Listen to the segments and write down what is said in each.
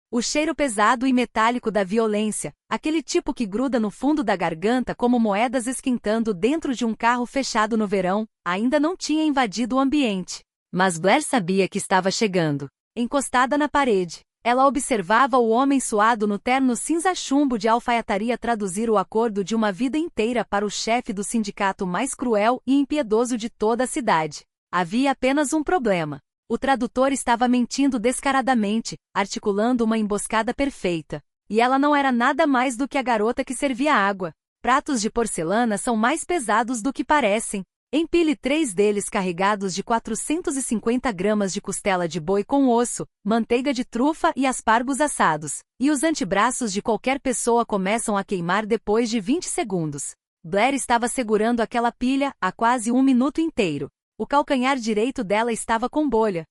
O cheiro pesado e metálico da violência, aquele tipo que gruda no fundo da garganta como moedas esquentando dentro de um carro fechado no verão, ainda não tinha invadido o ambiente. Mas Blair sabia que estava chegando. Encostada na parede, ela observava o homem suado no terno cinza-chumbo de alfaiataria traduzir o acordo de uma vida inteira para o chefe do sindicato mais cruel e impiedoso de toda a cidade. Havia apenas um problema. O tradutor estava mentindo descaradamente, articulando uma emboscada perfeita. E ela não era nada mais do que a garota que servia água. Pratos de porcelana são mais pesados do que parecem. Empilhe 3 deles carregados de 450 gramas de costela de boi com osso, manteiga de trufa e aspargos assados. E os antebraços de qualquer pessoa começam a queimar depois de 20 segundos. Blair estava segurando aquela pilha há quase 1 minuto inteiro. O calcanhar direito dela estava com bolha.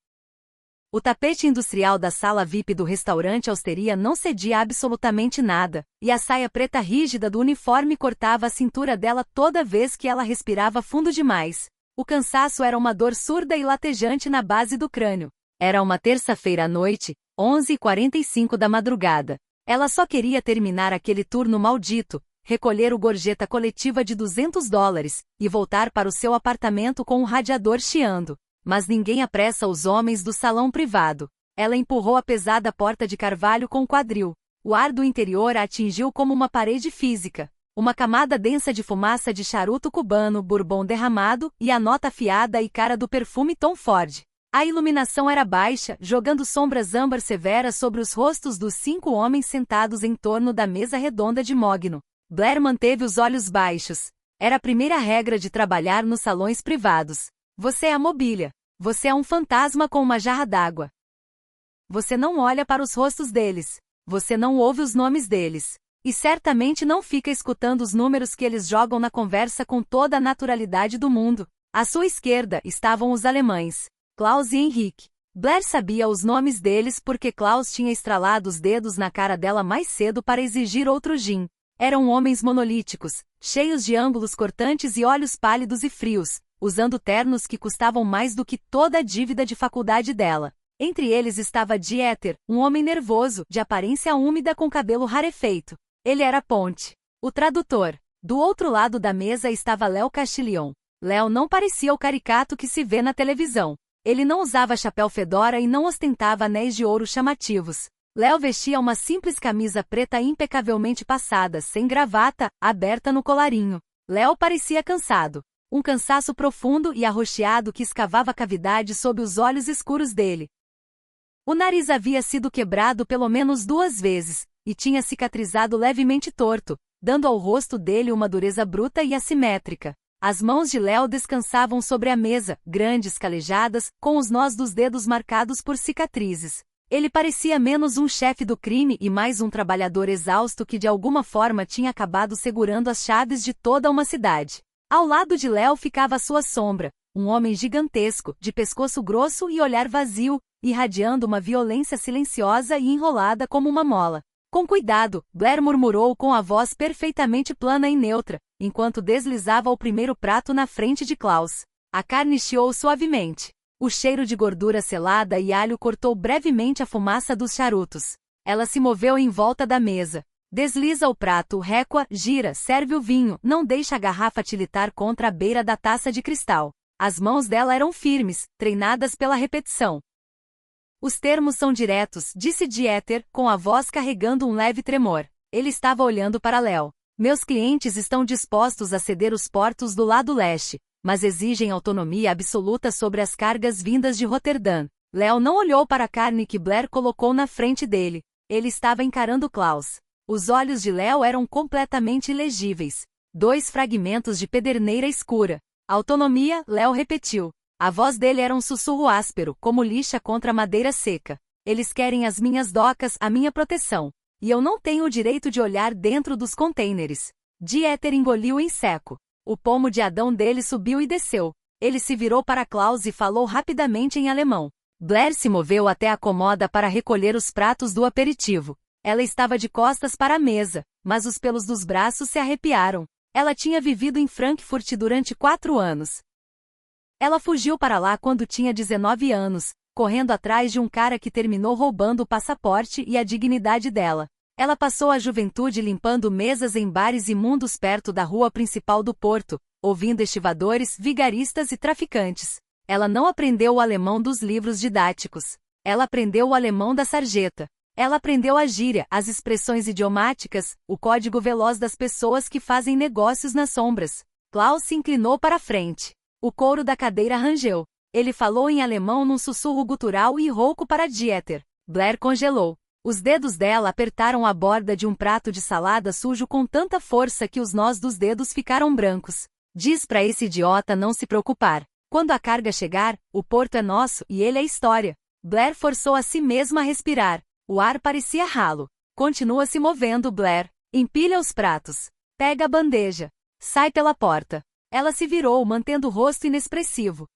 O tapete industrial da sala VIP do restaurante Austeria não cedia absolutamente nada, e a saia preta rígida do uniforme cortava a cintura dela toda vez que ela respirava fundo demais. O cansaço era uma dor surda e latejante na base do crânio. Era uma terça-feira à noite, 11h45 da madrugada. Ela só queria terminar aquele turno maldito, recolher o gorjeta coletiva de $200 e voltar para o seu apartamento com o radiador chiando. Mas ninguém apressa os homens do salão privado. Ela empurrou a pesada porta de carvalho com o quadril. O ar do interior a atingiu como uma parede física. Uma camada densa de fumaça de charuto cubano, bourbon derramado e a nota afiada e cara do perfume Tom Ford. A iluminação era baixa, jogando sombras âmbar severas sobre os rostos dos 5 homens sentados em torno da mesa redonda de mogno. Blair manteve os olhos baixos. Era a primeira regra de trabalhar nos salões privados. Você é a mobília. Você é um fantasma com uma jarra d'água. Você não olha para os rostos deles. Você não ouve os nomes deles. E certamente não fica escutando os números que eles jogam na conversa com toda a naturalidade do mundo. À sua esquerda estavam os alemães, Klaus e Henrique. Blair sabia os nomes deles porque Klaus tinha estralado os dedos na cara dela mais cedo para exigir outro gin. Eram homens monolíticos, cheios de ângulos cortantes e olhos pálidos e frios, usando ternos que custavam mais do que toda a dívida de faculdade dela. Entre eles estava Dieter, um homem nervoso, de aparência úmida com cabelo rarefeito. Ele era Ponte, o tradutor. Do outro lado da mesa estava Léo Castillon. Léo não parecia o caricato que se vê na televisão. Ele não usava chapéu fedora e não ostentava anéis de ouro chamativos. Léo vestia uma simples camisa preta impecavelmente passada, sem gravata, aberta no colarinho. Léo parecia cansado. Um cansaço profundo e arroxeado que escavava cavidades sob os olhos escuros dele. O nariz havia sido quebrado pelo menos 2 vezes, e tinha cicatrizado levemente torto, dando ao rosto dele uma dureza bruta e assimétrica. As mãos de Léo descansavam sobre a mesa, grandes, calejadas, com os nós dos dedos marcados por cicatrizes. Ele parecia menos um chefe do crime e mais um trabalhador exausto que de alguma forma tinha acabado segurando as chaves de toda uma cidade. Ao lado de Léo ficava a sua sombra, um homem gigantesco, de pescoço grosso e olhar vazio, irradiando uma violência silenciosa e enrolada como uma mola. Com cuidado, Blair murmurou com a voz perfeitamente plana e neutra, enquanto deslizava o primeiro prato na frente de Klaus. A carne chiou suavemente. O cheiro de gordura selada e alho cortou brevemente a fumaça dos charutos. Ela se moveu em volta da mesa. Desliza o prato, récua, gira, serve o vinho, não deixa a garrafa tilitar contra a beira da taça de cristal. As mãos dela eram firmes, treinadas pela repetição. Os termos são diretos, disse Dieter, com a voz carregando um leve tremor. Ele estava olhando para Léo. Meus clientes estão dispostos a ceder os portos do lado leste, mas exigem autonomia absoluta sobre as cargas vindas de Roterdã. Léo não olhou para a carne que Blair colocou na frente dele. Ele estava encarando Klaus. Os olhos de Léo eram completamente ilegíveis. 2 fragmentos de pederneira escura. Autonomia, Léo repetiu. A voz dele era um sussurro áspero, como lixa contra madeira seca. Eles querem as minhas docas, a minha proteção. E eu não tenho o direito de olhar dentro dos contêineres. Dieter engoliu em seco. O pomo de Adão dele subiu e desceu. Ele se virou para Klaus e falou rapidamente em alemão. Blair se moveu até a comoda para recolher os pratos do aperitivo. Ela estava de costas para a mesa, mas os pelos dos braços se arrepiaram. Ela tinha vivido em Frankfurt durante 4 anos. Ela fugiu para lá quando tinha 19 anos, correndo atrás de um cara que terminou roubando o passaporte e a dignidade dela. Ela passou a juventude limpando mesas em bares imundos perto da rua principal do porto, ouvindo estivadores, vigaristas e traficantes. Ela não aprendeu o alemão dos livros didáticos. Ela aprendeu o alemão da sarjeta. Ela aprendeu a gíria, as expressões idiomáticas, o código veloz das pessoas que fazem negócios nas sombras. Klaus se inclinou para a frente. O couro da cadeira rangeu. Ele falou em alemão num sussurro gutural e rouco para Dieter. Blair congelou. Os dedos dela apertaram a borda de um prato de salada sujo com tanta força que os nós dos dedos ficaram brancos. Diz para esse idiota não se preocupar. Quando a carga chegar, o porto é nosso e ele é história. Blair forçou a si mesma a respirar. O ar parecia ralo. Continua se movendo, Blair. Empilha os pratos. Pega a bandeja. Sai pela porta. Ela se virou, mantendo o rosto inexpressivo.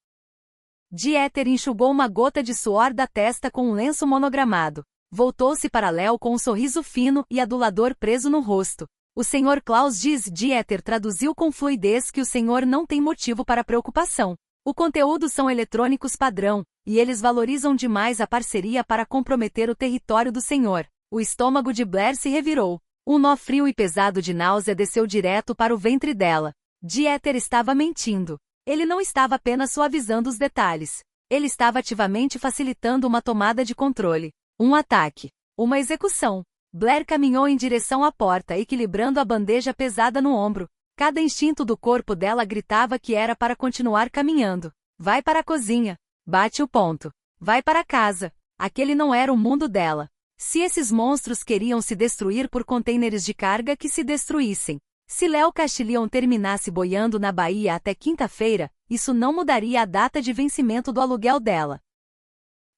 Dieter enxugou uma gota de suor da testa com um lenço monogramado. Voltou-se para Léo com um sorriso fino e adulador preso no rosto. O Sr. Klaus diz. Dieter traduziu com fluidez que o senhor não tem motivo para preocupação. O conteúdo são eletrônicos padrão, e eles valorizam demais a parceria para comprometer o território do senhor. O estômago de Blair se revirou. Um nó frio e pesado de náusea desceu direto para o ventre dela. Dieter estava mentindo. Ele não estava apenas suavizando os detalhes. Ele estava ativamente facilitando uma tomada de controle. Um ataque. Uma execução. Blair caminhou em direção à porta, equilibrando a bandeja pesada no ombro. Cada instinto do corpo dela gritava que era para continuar caminhando. Vai para a cozinha. Bate o ponto. Vai para casa. Aquele não era o mundo dela. Se esses monstros queriam se destruir por contêineres de carga, que se destruíssem. Se Léo Castillon terminasse boiando na Bahia até quinta-feira, isso não mudaria a data de vencimento do aluguel dela.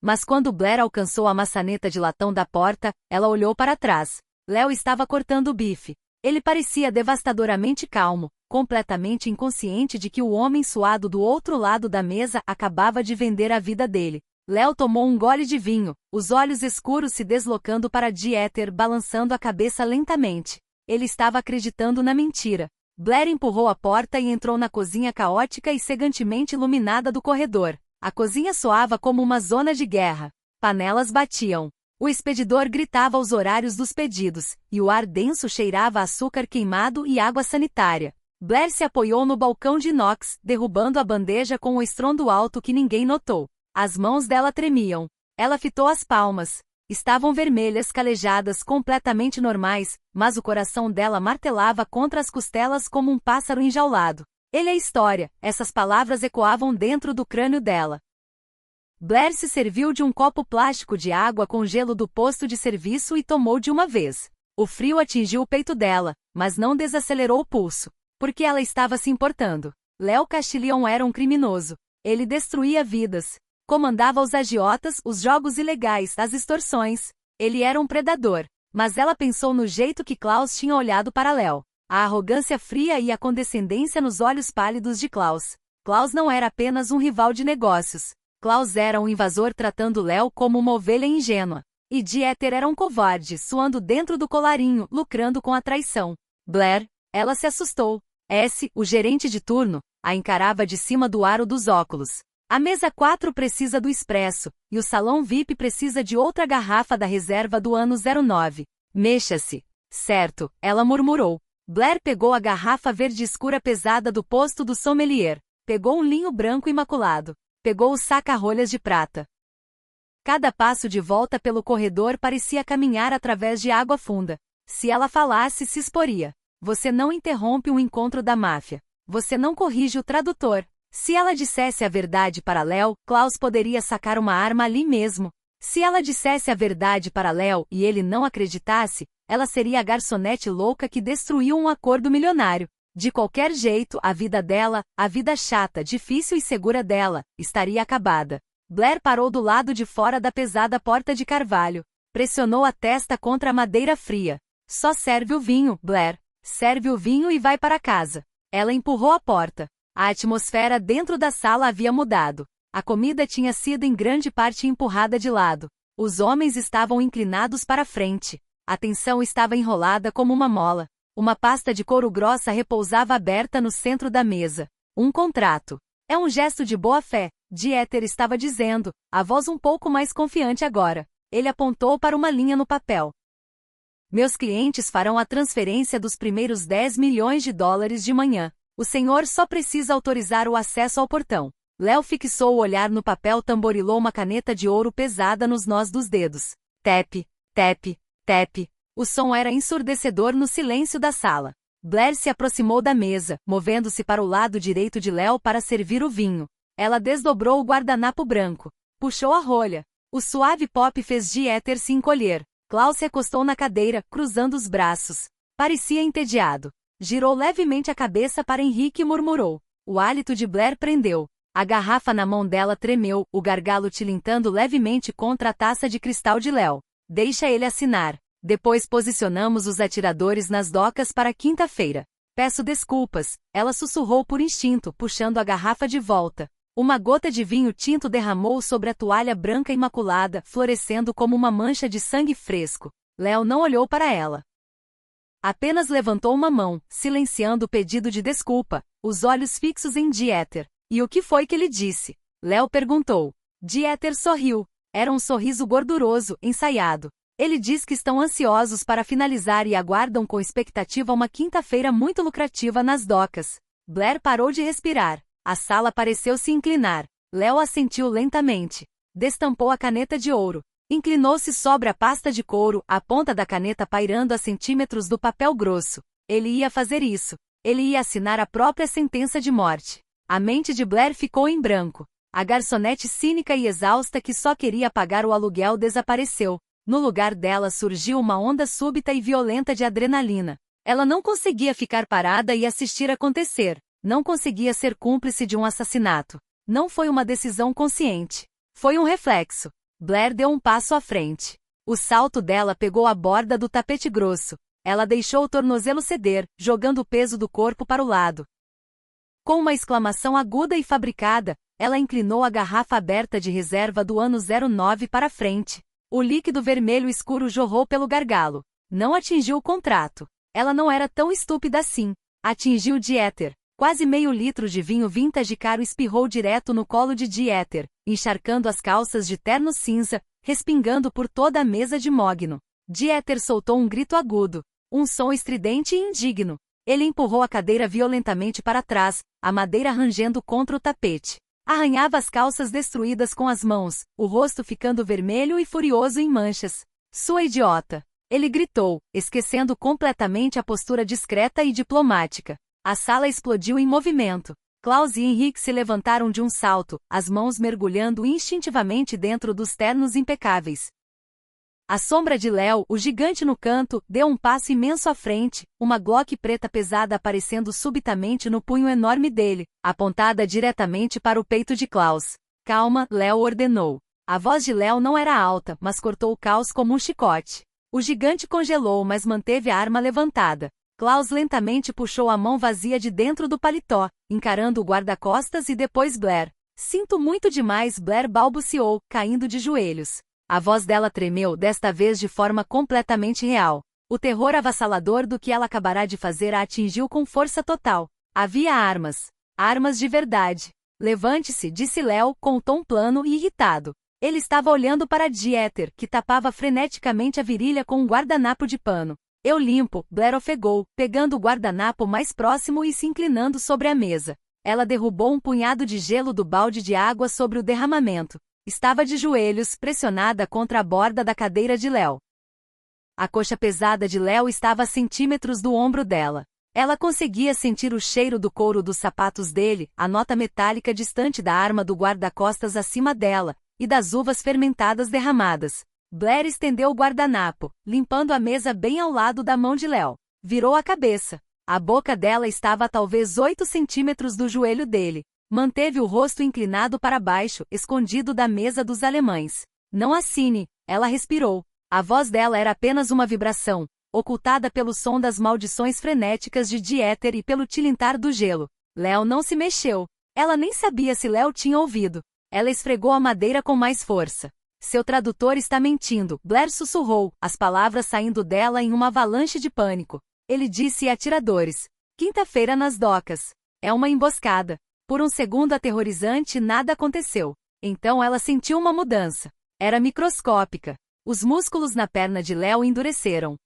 Mas quando Blair alcançou a maçaneta de latão da porta, ela olhou para trás. Léo estava cortando o bife. Ele parecia devastadoramente calmo, completamente inconsciente de que o homem suado do outro lado da mesa acabava de vender a vida dele. Léo tomou um gole de vinho, os olhos escuros se deslocando para Dieter, balançando a cabeça lentamente. Ele estava acreditando na mentira. Blair empurrou a porta e entrou na cozinha caótica e cegantemente iluminada do corredor. A cozinha soava como uma zona de guerra. Panelas batiam. O expedidor gritava os horários dos pedidos, e o ar denso cheirava a açúcar queimado e água sanitária. Blair se apoiou no balcão de inox, derrubando a bandeja com um estrondo alto que ninguém notou. As mãos dela tremiam. Ela fitou as palmas. Estavam vermelhas, calejadas, completamente normais, mas o coração dela martelava contra as costelas como um pássaro enjaulado. Ele é história, essas palavras ecoavam dentro do crânio dela. Blair se serviu de um copo plástico de água com gelo do posto de serviço e tomou de uma vez. O frio atingiu o peito dela, mas não desacelerou o pulso, porque ela estava se importando. Léo Castillon era um criminoso. Ele destruía vidas. Comandava os agiotas, os jogos ilegais, as extorsões. Ele era um predador. Mas ela pensou no jeito que Klaus tinha olhado para Léo. A arrogância fria e a condescendência nos olhos pálidos de Klaus. Klaus não era apenas um rival de negócios. Klaus era um invasor tratando Léo como uma ovelha ingênua. E Dieter era um covarde, suando dentro do colarinho, lucrando com a traição. Blair, ela se assustou. O gerente de turno, a encarava de cima do aro dos óculos. A mesa 4 precisa do expresso, e o salão VIP precisa de outra garrafa da reserva do ano 09. Mexa-se. Certo, ela murmurou. Blair pegou a garrafa verde escura pesada do posto do sommelier. Pegou um linho branco imaculado. Pegou o saca-rolhas de prata. Cada passo de volta pelo corredor parecia caminhar através de água funda. Se ela falasse, se exporia. Você não interrompe um encontro da máfia. Você não corrige o tradutor. Se ela dissesse a verdade para Léo, Klaus poderia sacar uma arma ali mesmo. Se ela dissesse a verdade para Léo e ele não acreditasse, ela seria a garçonete louca que destruiu um acordo milionário. De qualquer jeito, a vida dela, a vida chata, difícil e segura dela, estaria acabada. Blair parou do lado de fora da pesada porta de carvalho. Pressionou a testa contra a madeira fria. Só serve o vinho, Blair. Serve o vinho e vai para casa. Ela empurrou a porta. A atmosfera dentro da sala havia mudado. A comida tinha sido em grande parte empurrada de lado. Os homens estavam inclinados para frente. A tensão estava enrolada como uma mola. Uma pasta de couro grossa repousava aberta no centro da mesa. Um contrato. É um gesto de boa-fé, Dieter estava dizendo, a voz um pouco mais confiante agora. Ele apontou para uma linha no papel. Meus clientes farão a transferência dos primeiros 10 milhões de dólares de manhã. O senhor só precisa autorizar o acesso ao portão. Léo fixou o olhar no papel, tamborilou uma caneta de ouro pesada nos nós dos dedos. Tap, tap, tap. O som era ensurdecedor no silêncio da sala. Blair se aproximou da mesa, movendo-se para o lado direito de Léo para servir o vinho. Ela desdobrou o guardanapo branco. Puxou a rolha. O suave pop fez Dieter se encolher. Klaus se acostou na cadeira, cruzando os braços. Parecia entediado. Girou levemente a cabeça para Henrique e murmurou. O hálito de Blair prendeu. A garrafa na mão dela tremeu, o gargalo tilintando levemente contra a taça de cristal de Léo. Deixa ele assinar. Depois posicionamos os atiradores nas docas para quinta-feira. Peço desculpas, ela sussurrou por instinto, puxando a garrafa de volta. Uma gota de vinho tinto derramou sobre a toalha branca imaculada, florescendo como uma mancha de sangue fresco. Léo não olhou para ela. Apenas levantou uma mão, silenciando o pedido de desculpa, os olhos fixos em Dieter. E o que foi que ele disse? Léo perguntou. Dieter sorriu. Era um sorriso gorduroso, ensaiado. Ele diz que estão ansiosos para finalizar e aguardam com expectativa uma quinta-feira muito lucrativa nas docas. Blair parou de respirar. A sala pareceu se inclinar. Léo assentiu lentamente. Destampou a caneta de ouro. Inclinou-se sobre a pasta de couro, a ponta da caneta pairando a centímetros do papel grosso. Ele ia fazer isso. Ele ia assinar a própria sentença de morte. A mente de Blair ficou em branco. A garçonete cínica e exausta que só queria pagar o aluguel desapareceu. No lugar dela surgiu uma onda súbita e violenta de adrenalina. Ela não conseguia ficar parada e assistir acontecer. Não conseguia ser cúmplice de um assassinato. Não foi uma decisão consciente. Foi um reflexo. Blair deu um passo à frente. O salto dela pegou a borda do tapete grosso. Ela deixou o tornozelo ceder, jogando o peso do corpo para o lado. Com uma exclamação aguda e fabricada, ela inclinou a garrafa aberta de reserva do ano 09 para frente. O líquido vermelho escuro jorrou pelo gargalo. Não atingiu o contrato. Ela não era tão estúpida assim. Atingiu Dieter. Quase meio litro de vinho vintage caro espirrou direto no colo de Dieter, encharcando as calças de terno cinza, respingando por toda a mesa de mogno. Dieter soltou um grito agudo. Um som estridente e indigno. Ele empurrou a cadeira violentamente para trás, a madeira rangendo contra o tapete. Arranhava as calças destruídas com as mãos, o rosto ficando vermelho e furioso em manchas. Sua idiota! Ele gritou, esquecendo completamente a postura discreta e diplomática. A sala explodiu em movimento. Klaus e Henrique se levantaram de um salto, as mãos mergulhando instintivamente dentro dos ternos impecáveis. A sombra de Léo, o gigante no canto, deu um passo imenso à frente, uma Glock preta pesada aparecendo subitamente no punho enorme dele, apontada diretamente para o peito de Klaus. Calma, Léo ordenou. A voz de Léo não era alta, mas cortou o caos como um chicote. O gigante congelou, mas manteve a arma levantada. Klaus lentamente puxou a mão vazia de dentro do paletó, encarando o guarda-costas e depois Blair. Sinto muito demais, Blair balbuciou, caindo de joelhos. A voz dela tremeu, desta vez de forma completamente real. O terror avassalador do que ela acabará de fazer a atingiu com força total. Havia armas. Armas de verdade. Levante-se, disse Léo, com o tom plano e irritado. Ele estava olhando para Dieter, que tapava freneticamente a virilha com um guardanapo de pano. Eu limpo, Blair ofegou, pegando o guardanapo mais próximo e se inclinando sobre a mesa. Ela derrubou um punhado de gelo do balde de água sobre o derramamento. Estava de joelhos, pressionada contra a borda da cadeira de Léo. A coxa pesada de Léo estava a centímetros do ombro dela. Ela conseguia sentir o cheiro do couro dos sapatos dele, a nota metálica distante da arma do guarda-costas acima dela, e das uvas fermentadas derramadas. Blair estendeu o guardanapo, limpando a mesa bem ao lado da mão de Léo. Virou a cabeça. A boca dela estava a talvez 8 centímetros do joelho dele. Manteve o rosto inclinado para baixo, escondido da mesa dos alemães. Não assine, ela respirou. A voz dela era apenas uma vibração, ocultada pelo som das maldições frenéticas de Dieter e pelo tilintar do gelo. Léo não se mexeu. Ela nem sabia se Léo tinha ouvido. Ela esfregou a madeira com mais força. Seu tradutor está mentindo, Blair sussurrou, as palavras saindo dela em uma avalanche de pânico. Ele disse atiradores. Quinta-feira nas docas. É uma emboscada. Por um segundo aterrorizante nada aconteceu. Então ela sentiu uma mudança. Era microscópica. Os músculos na perna de Léo endureceram.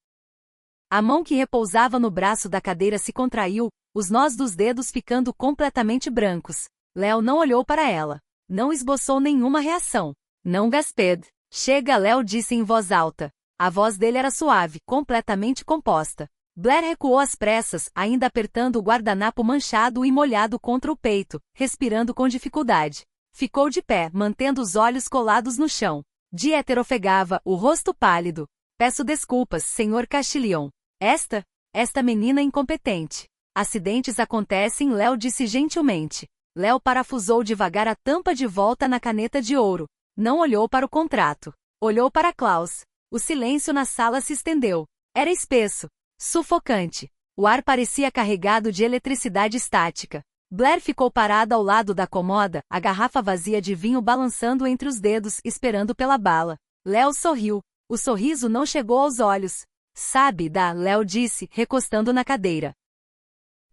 A mão que repousava no braço da cadeira se contraiu, os nós dos dedos ficando completamente brancos. Léo não olhou para ela. Não esboçou nenhuma reação. Não gasped. Chega, Léo disse em voz alta. A voz dele era suave, completamente composta. Blair recuou às pressas, ainda apertando o guardanapo manchado e molhado contra o peito, respirando com dificuldade. Ficou de pé, mantendo os olhos colados no chão. Dieter ofegava, o rosto pálido. Peço desculpas, Sr. Castillon. Esta menina incompetente. Acidentes acontecem, Léo disse gentilmente. Léo parafusou devagar a tampa de volta na caneta de ouro. Não olhou para o contrato. Olhou para Klaus. O silêncio na sala se estendeu. Era espesso. Sufocante. O ar parecia carregado de eletricidade estática. Blair ficou parada ao lado da comoda, a garrafa vazia de vinho balançando entre os dedos, esperando pela bala. Léo sorriu. O sorriso não chegou aos olhos. Sabe, Léo disse, recostando na cadeira.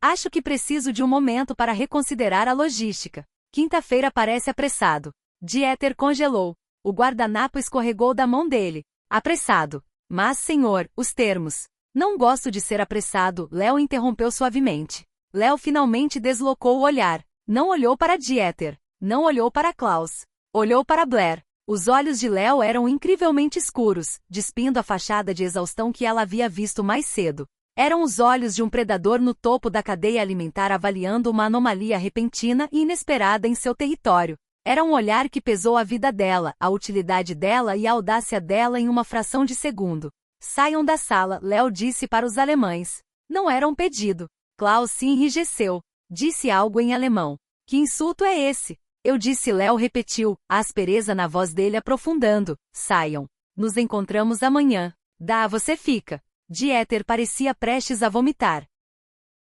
Acho que preciso de um momento para reconsiderar a logística. Quinta-feira parece apressado. Dieter congelou. O guardanapo escorregou da mão dele. Apressado. Mas, senhor, os termos. Não gosto de ser apressado, Léo interrompeu suavemente. Léo finalmente deslocou o olhar. Não olhou para Dieter. Não olhou para Klaus. Olhou para Blair. Os olhos de Léo eram incrivelmente escuros, despindo a fachada de exaustão que ela havia visto mais cedo. Eram os olhos de um predador no topo da cadeia alimentar avaliando uma anomalia repentina e inesperada em seu território. Era um olhar que pesou a vida dela, a utilidade dela e a audácia dela em uma fração de segundo. Saiam da sala, Léo disse para os alemães. Não era um pedido. Klaus se enrijeceu. Disse algo em alemão. Que insulto é esse? Eu disse, Léo repetiu, a aspereza na voz dele aprofundando. Saiam. Nos encontramos amanhã. Você fica. Dieter parecia prestes a vomitar.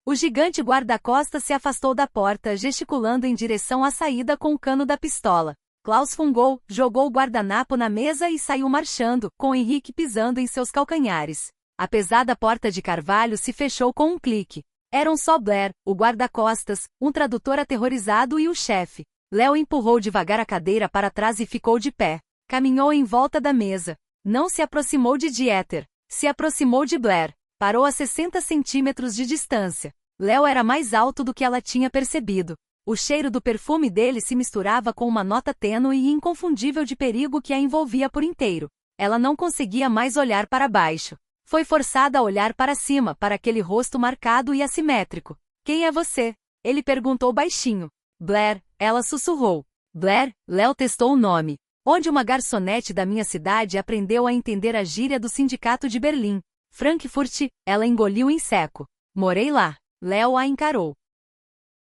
O gigante guarda-costas se afastou da porta, gesticulando em direção à saída com o cano da pistola. Klaus fungou, jogou o guardanapo na mesa e saiu marchando, com Henrique pisando em seus calcanhares. A pesada porta de carvalho se fechou com um clique. Eram só Blair, o guarda-costas, um tradutor aterrorizado e o chefe. Léo empurrou devagar a cadeira para trás e ficou de pé. Caminhou em volta da mesa. Não se aproximou de Dieter. Se aproximou de Blair. Parou a 60 centímetros de distância. Léo era mais alto do que ela tinha percebido. O cheiro do perfume dele se misturava com uma nota tênue e inconfundível de perigo que a envolvia por inteiro. Ela não conseguia mais olhar para baixo. Foi forçada a olhar para cima, para aquele rosto marcado e assimétrico. Quem é você? Ele perguntou baixinho. Blair, ela sussurrou. Blair, Léo testou o nome. Onde uma garçonete da minha cidade aprendeu a entender a gíria do sindicato de Berlim. Frankfurt, ela engoliu em seco. Morei lá. Léo a encarou.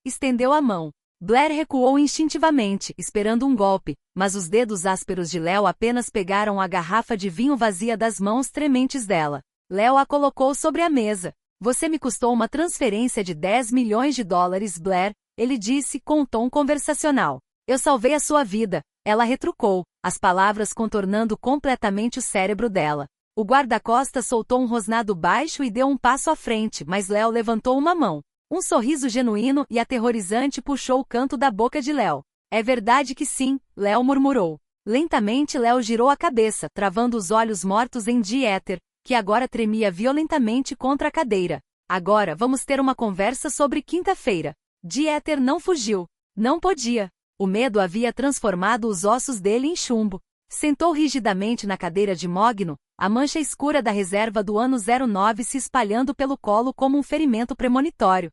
Estendeu a mão. Blair recuou instintivamente, esperando um golpe, mas os dedos ásperos de Léo apenas pegaram a garrafa de vinho vazia das mãos trementes dela. Léo a colocou sobre a mesa. Você me custou uma transferência de 10 milhões de dólares, Blair, ele disse com um tom conversacional. Eu salvei a sua vida, ela retrucou, as palavras contornando completamente o cérebro dela. O guarda-costas soltou um rosnado baixo e deu um passo à frente, mas Léo levantou uma mão. Um sorriso genuíno e aterrorizante puxou o canto da boca de Léo. É verdade que sim, Léo murmurou. Lentamente Léo girou a cabeça, travando os olhos mortos em Dieter, que agora tremia violentamente contra a cadeira. Agora vamos ter uma conversa sobre quinta-feira. Dieter não fugiu. Não podia. O medo havia transformado os ossos dele em chumbo. Sentou rigidamente na cadeira de mogno, a mancha escura da reserva do ano 09 se espalhando pelo colo como um ferimento premonitório.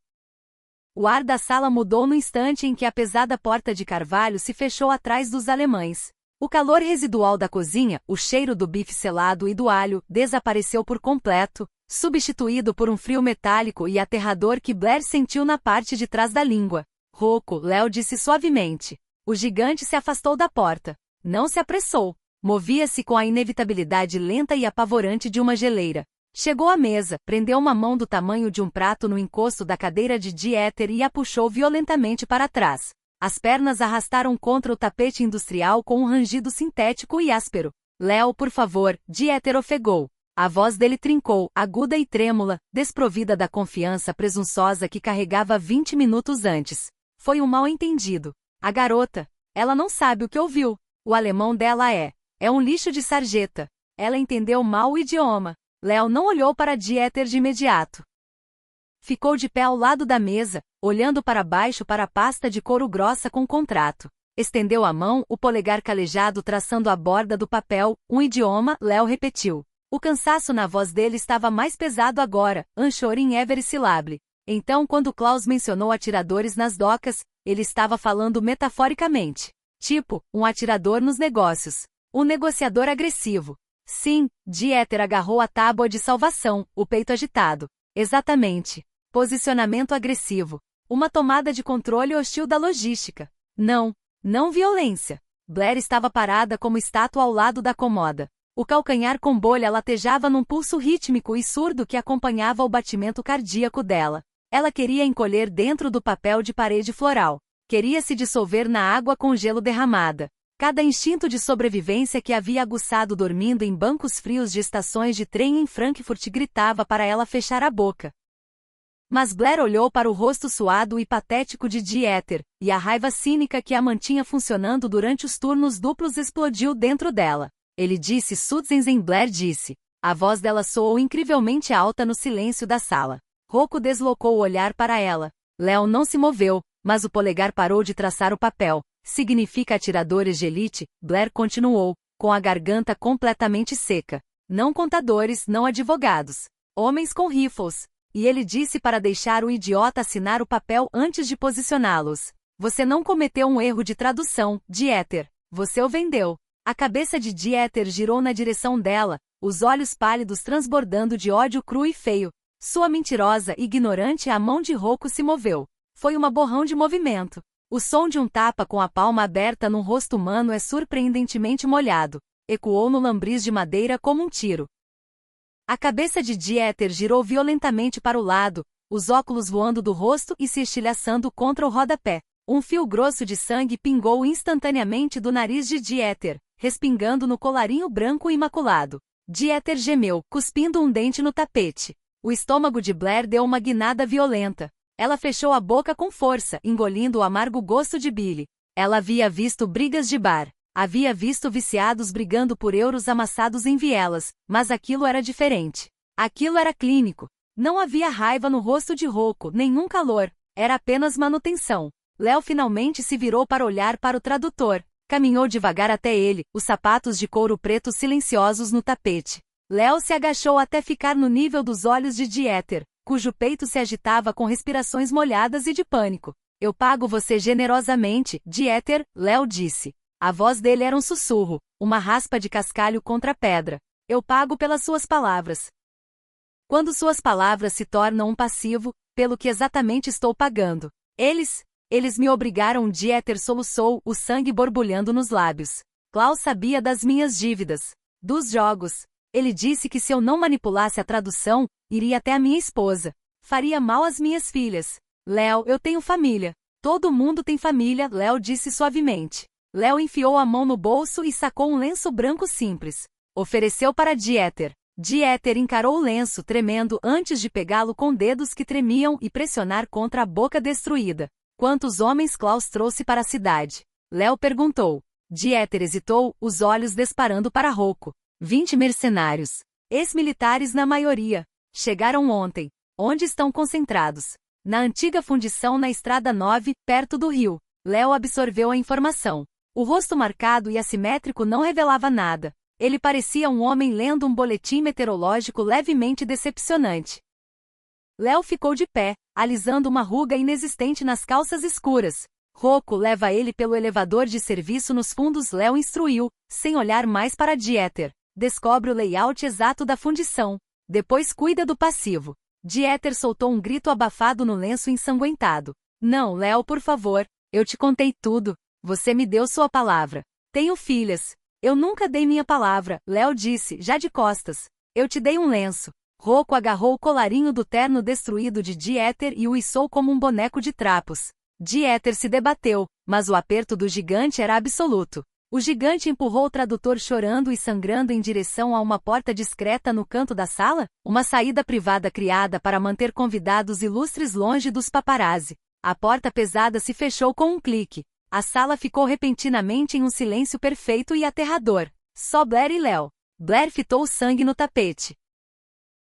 O ar da sala mudou no instante em que a pesada porta de carvalho se fechou atrás dos alemães. O calor residual da cozinha, o cheiro do bife selado e do alho, desapareceu por completo, substituído por um frio metálico e aterrador que Blair sentiu na parte de trás da língua. Rouco, Léo disse suavemente. O gigante se afastou da porta. Não se apressou. Movia-se com a inevitabilidade lenta e apavorante de uma geleira. Chegou à mesa, prendeu uma mão do tamanho de um prato no encosto da cadeira de Dieter e a puxou violentamente para trás. As pernas arrastaram contra o tapete industrial com um rangido sintético e áspero. Léo, por favor, Dieter ofegou. A voz dele trincou, aguda e trêmula, desprovida da confiança presunçosa que carregava 20 minutos antes. Foi um mal-entendido. A garota, ela não sabe o que ouviu. O alemão dela é um lixo de sarjeta. Ela entendeu mal o idioma. Léo não olhou para Dieter de imediato. Ficou de pé ao lado da mesa, olhando para baixo para a pasta de couro grossa com o contrato. Estendeu a mão, o polegar calejado traçando a borda do papel, um idioma, Léo repetiu. O cansaço na voz dele estava mais pesado agora, Anchorin eversyllable. Então quando Klaus mencionou atiradores nas docas, ele estava falando metaforicamente. Tipo, um atirador nos negócios. Um negociador agressivo. Sim, Dieter agarrou a tábua de salvação, o peito agitado. Exatamente. Posicionamento agressivo. Uma tomada de controle hostil da logística. Não violência. Blair estava parada como estátua ao lado da comoda. O calcanhar com bolha latejava num pulso rítmico e surdo que acompanhava o batimento cardíaco dela. Ela queria encolher dentro do papel de parede floral. Queria se dissolver na água com gelo derramada. Cada instinto de sobrevivência que havia aguçado dormindo em bancos frios de estações de trem em Frankfurt gritava para ela fechar a boca. Mas Blair olhou para o rosto suado e patético de Dieter, e a raiva cínica que a mantinha funcionando durante os turnos duplos explodiu dentro dela. Ele disse Sudzenzen, Blair disse. A voz dela soou incrivelmente alta no silêncio da sala. Rocco deslocou o olhar para ela. Léo não se moveu, mas o polegar parou de traçar o papel. Significa atiradores de elite, Blair continuou, com a garganta completamente seca. Não contadores, não advogados. Homens com rifles. E ele disse para deixar o idiota assinar o papel antes de posicioná-los. Você não cometeu um erro de tradução, Dieter. Você o vendeu. A cabeça de Dieter girou na direção dela, os olhos pálidos transbordando de ódio cru e feio. Sua mentirosa e ignorante a mão de Rocco se moveu. Foi uma borrão de movimento. O som de um tapa com a palma aberta num rosto humano é surpreendentemente molhado. Ecoou no lambris de madeira como um tiro. A cabeça de Dieter girou violentamente para o lado, os óculos voando do rosto e se estilhaçando contra o rodapé. Um fio grosso de sangue pingou instantaneamente do nariz de Dieter, respingando no colarinho branco imaculado. Dieter gemeu, cuspindo um dente no tapete. O estômago de Blair deu uma guinada violenta. Ela fechou a boca com força, engolindo o amargo gosto de Billy. Ela havia visto brigas de bar. Havia visto viciados brigando por euros amassados em vielas, mas aquilo era diferente. Aquilo era clínico. Não havia raiva no rosto de Rocco, nenhum calor. Era apenas manutenção. Léo finalmente se virou para olhar para o tradutor. Caminhou devagar até ele, os sapatos de couro preto silenciosos no tapete. Léo se agachou até ficar no nível dos olhos de Dieter, cujo peito se agitava com respirações molhadas e de pânico. Eu pago você generosamente, Dieter, Léo disse. A voz dele era um sussurro, uma raspa de cascalho contra a pedra. Eu pago pelas suas palavras. Quando suas palavras se tornam um passivo, pelo que exatamente estou pagando? Eles me obrigaram, Dieter soluçou, o sangue borbulhando nos lábios. Klaus sabia das minhas dívidas. Dos jogos. Ele disse que se eu não manipulasse a tradução, iria até a minha esposa. Faria mal às minhas filhas. Léo, eu tenho família. Todo mundo tem família, Léo disse suavemente. Léo enfiou a mão no bolso e sacou um lenço branco simples. Ofereceu para Dieter. Dieter encarou o lenço tremendo antes de pegá-lo com dedos que tremiam e pressionar contra a boca destruída. Quantos homens Klaus trouxe para a cidade? Léo perguntou. Dieter hesitou, os olhos disparando para Rocco. 20 mercenários. Ex-militares na maioria. Chegaram ontem. Onde estão concentrados? Na antiga fundição na Estrada 9, perto do rio. Léo absorveu a informação. O rosto marcado e assimétrico não revelava nada. Ele parecia um homem lendo um boletim meteorológico levemente decepcionante. Léo ficou de pé, alisando uma ruga inexistente nas calças escuras. Rocco leva ele pelo elevador de serviço nos fundos, Léo instruiu, sem olhar mais para Dieter. Descobre o layout exato da fundição. Depois cuida do passivo. Dieter soltou um grito abafado no lenço ensanguentado. Não, Léo, por favor. Eu te contei tudo. Você me deu sua palavra. Tenho filhas. Eu nunca dei minha palavra, Léo disse, já de costas. Eu te dei um lenço. Rocco agarrou o colarinho do terno destruído de Dieter e o içou como um boneco de trapos. Dieter se debateu, mas o aperto do gigante era absoluto. O gigante empurrou o tradutor chorando e sangrando em direção a uma porta discreta no canto da sala, uma saída privada criada para manter convidados ilustres longe dos paparazzi. A porta pesada se fechou com um clique. A sala ficou repentinamente em um silêncio perfeito e aterrador. Só Blair e Léo. Blair fitou o sangue no tapete.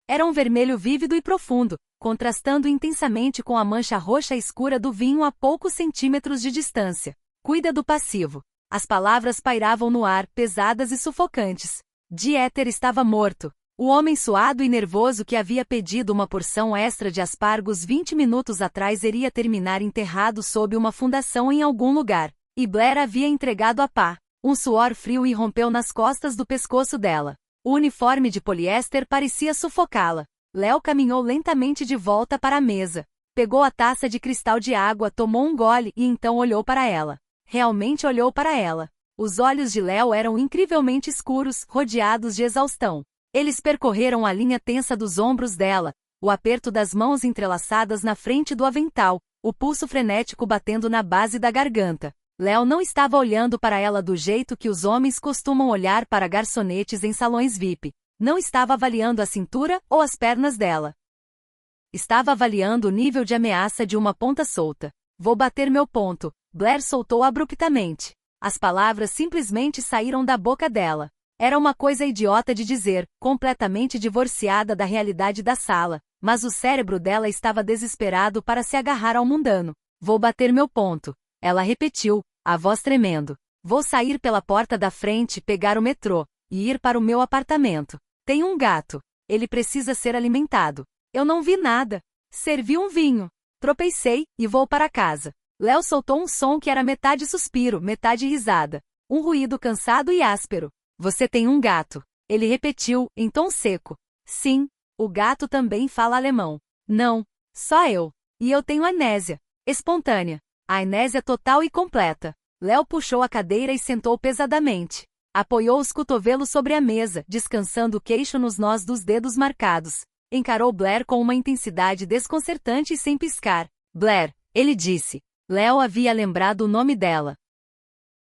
Era um vermelho vívido e profundo, contrastando intensamente com a mancha roxa escura do vinho a poucos centímetros de distância. Cuida do passivo. As palavras pairavam no ar, pesadas e sufocantes. Dieter estava morto. O homem suado e nervoso que havia pedido uma porção extra de aspargos 20 minutos atrás iria terminar enterrado sob uma fundação em algum lugar. E Blair havia entregado a pá. Um suor frio irrompeu nas costas do pescoço dela. O uniforme de poliéster parecia sufocá-la. Léo caminhou lentamente de volta para a mesa. Pegou a taça de cristal de água, tomou um gole e então olhou para ela. Realmente olhou para ela. Os olhos de Léo eram incrivelmente escuros, rodeados de exaustão. Eles percorreram a linha tensa dos ombros dela, o aperto das mãos entrelaçadas na frente do avental, o pulso frenético batendo na base da garganta. Léo não estava olhando para ela do jeito que os homens costumam olhar para garçonetes em salões VIP. Não estava avaliando a cintura ou as pernas dela. Estava avaliando o nível de ameaça de uma ponta solta. Vou bater meu ponto, Blair soltou abruptamente. As palavras simplesmente saíram da boca dela. Era uma coisa idiota de dizer, completamente divorciada da realidade da sala, mas o cérebro dela estava desesperado para se agarrar ao mundano. Vou bater meu ponto. Ela repetiu, a voz tremendo. Vou sair pela porta da frente, pegar o metrô, e ir para o meu apartamento. Tem um gato. Ele precisa ser alimentado. Eu não vi nada. Servi um vinho. Tropecei, e vou para casa. Léo soltou um som que era metade suspiro, metade risada. Um ruído cansado e áspero. Você tem um gato. Ele repetiu, em tom seco. Sim, o gato também fala alemão. Não, só eu. E eu tenho amnésia. Espontânea. A amnésia total e completa. Léo puxou a cadeira e sentou pesadamente. Apoiou os cotovelos sobre a mesa, descansando o queixo nos nós dos dedos marcados. Encarou Blair com uma intensidade desconcertante e sem piscar. Blair, ele disse. Léo havia lembrado o nome dela.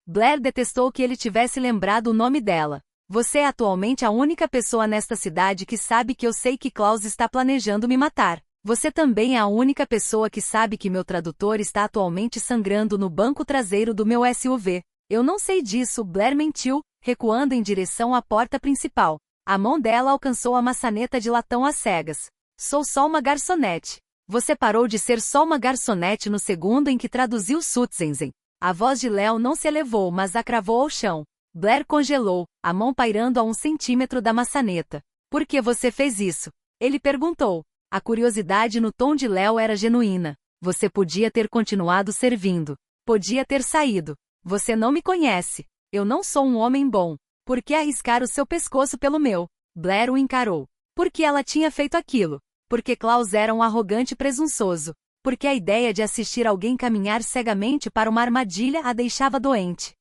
Blair detestou que ele tivesse lembrado o nome dela. Você é atualmente a única pessoa nesta cidade que sabe que eu sei que Klaus está planejando me matar. Você também é a única pessoa que sabe que meu tradutor está atualmente sangrando no banco traseiro do meu SUV. Eu não sei disso, Blair mentiu, recuando em direção à porta principal. A mão dela alcançou a maçaneta de latão às cegas. Sou só uma garçonete. Você parou de ser só uma garçonete no segundo em que traduziu Sutzensen. A voz de Léo não se elevou, mas a cravou ao chão. Blair congelou, a mão pairando a 1 centímetro da maçaneta. Por que você fez isso? Ele perguntou. A curiosidade no tom de Léo era genuína. Você podia ter continuado servindo. Podia ter saído. Você não me conhece. Eu não sou um homem bom. Por que arriscar o seu pescoço pelo meu? Blair o encarou. Por que ela tinha feito aquilo? Porque Klaus era um arrogante presunçoso. Porque a ideia de assistir alguém caminhar cegamente para uma armadilha a deixava doente.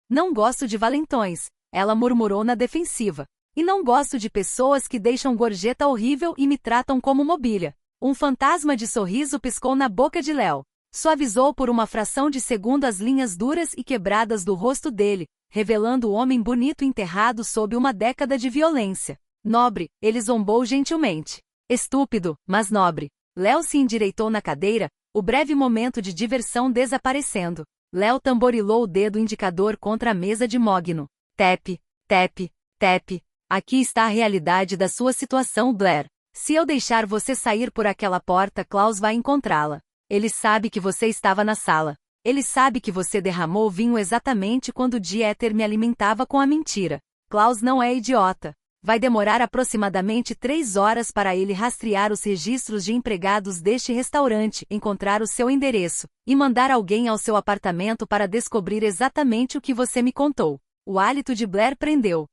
Não gosto de valentões, ela murmurou na defensiva. E não gosto de pessoas que deixam gorjeta horrível e me tratam como mobília. Um fantasma de sorriso piscou na boca de Léo. Suavizou por uma fração de segundo as linhas duras e quebradas do rosto dele, revelando o homem bonito enterrado sob uma década de violência. Nobre, ele zombou gentilmente. Estúpido, mas nobre. Léo se endireitou na cadeira, o breve momento de diversão desaparecendo. Léo tamborilou o dedo indicador contra a mesa de mogno. Tap, tap, tap. Aqui está a realidade da sua situação, Blair. Se eu deixar você sair por aquela porta, Klaus vai encontrá-la. Ele sabe que você estava na sala. Ele sabe que você derramou vinho exatamente quando Dieter me alimentava com a mentira. Klaus não é idiota. Vai demorar aproximadamente 3 horas para ele rastrear os registros de empregados deste restaurante, encontrar o seu endereço, e mandar alguém ao seu apartamento para descobrir exatamente o que você me contou. O hálito de Blair prendeu.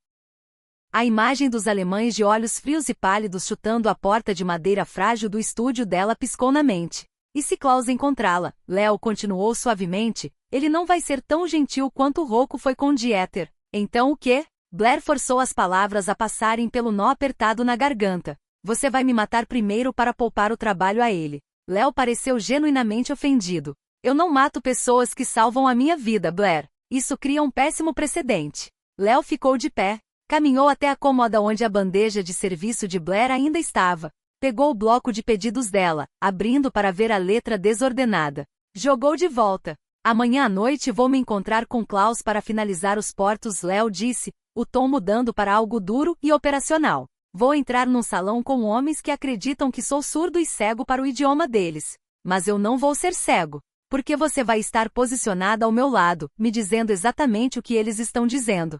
A imagem dos alemães de olhos frios e pálidos chutando a porta de madeira frágil do estúdio dela piscou na mente. E se Klaus encontrá-la? Léo continuou suavemente, ele não vai ser tão gentil quanto Rocco foi com Dieter. Então o quê? Blair forçou as palavras a passarem pelo nó apertado na garganta. Você vai me matar primeiro para poupar o trabalho a ele. Léo pareceu genuinamente ofendido. Eu não mato pessoas que salvam a minha vida, Blair. Isso cria um péssimo precedente. Léo ficou de pé. Caminhou até a cômoda onde a bandeja de serviço de Blair ainda estava. Pegou o bloco de pedidos dela, abrindo para ver a letra desordenada. Jogou de volta. Amanhã à noite vou me encontrar com Klaus para finalizar os portos, Léo disse, o tom mudando para algo duro e operacional. Vou entrar num salão com homens que acreditam que sou surdo e cego para o idioma deles. Mas eu não vou ser cego. Porque você vai estar posicionada ao meu lado, me dizendo exatamente o que eles estão dizendo.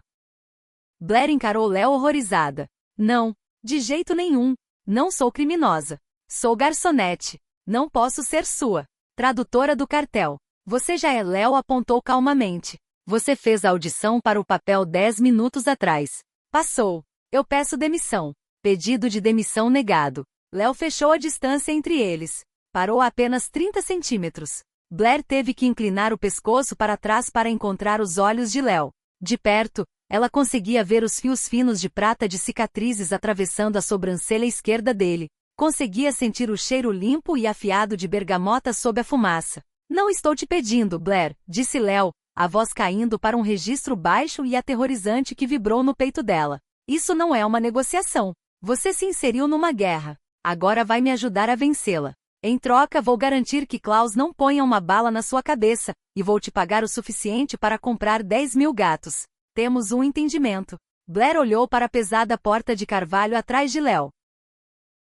Blair encarou Léo horrorizada. Não, de jeito nenhum. Não sou criminosa. Sou garçonete. Não posso ser sua tradutora do cartel. Você já é, Léo apontou calmamente. Você fez a audição para o papel 10 minutos atrás. Passou. Eu peço demissão. Pedido de demissão negado. Léo fechou a distância entre eles. Parou a apenas 30 centímetros. Blair teve que inclinar o pescoço para trás para encontrar os olhos de Léo. De perto, ela conseguia ver os fios finos de prata de cicatrizes atravessando a sobrancelha esquerda dele. Conseguia sentir o cheiro limpo e afiado de bergamota sob a fumaça. Não estou te pedindo, Blair, disse Léo, a voz caindo para um registro baixo e aterrorizante que vibrou no peito dela. Isso não é uma negociação. Você se inseriu numa guerra. Agora vai me ajudar a vencê-la. Em troca, vou garantir que Klaus não ponha uma bala na sua cabeça, e vou te pagar o suficiente para comprar 10.000 gatos. Temos um entendimento. Blair olhou para a pesada porta de carvalho atrás de Léo.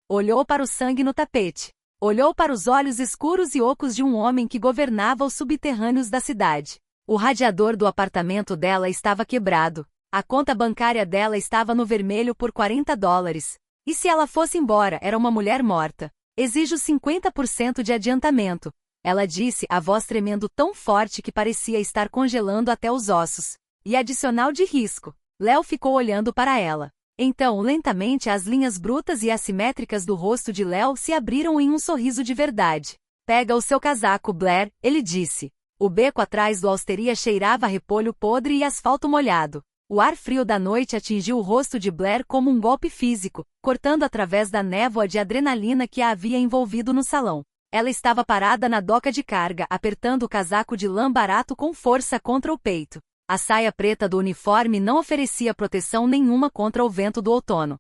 Olhou para o sangue no tapete. Olhou para os olhos escuros e ocos de um homem que governava os subterrâneos da cidade. O radiador do apartamento dela estava quebrado. A conta bancária dela estava no vermelho por $40. E se ela fosse embora, era uma mulher morta. Exijo 50% de adiantamento. Ela disse, a voz tremendo tão forte que parecia estar congelando até os ossos. E adicional de risco. Léo ficou olhando para ela. Então, lentamente as linhas brutas e assimétricas do rosto de Léo se abriram em um sorriso de verdade. Pega o seu casaco, Blair, ele disse. O beco atrás do Austeria cheirava a repolho podre e asfalto molhado. O ar frio da noite atingiu o rosto de Blair como um golpe físico, cortando através da névoa de adrenalina que a havia envolvido no salão. Ela estava parada na doca de carga, apertando o casaco de lã barato com força contra o peito. A saia preta do uniforme não oferecia proteção nenhuma contra o vento do outono.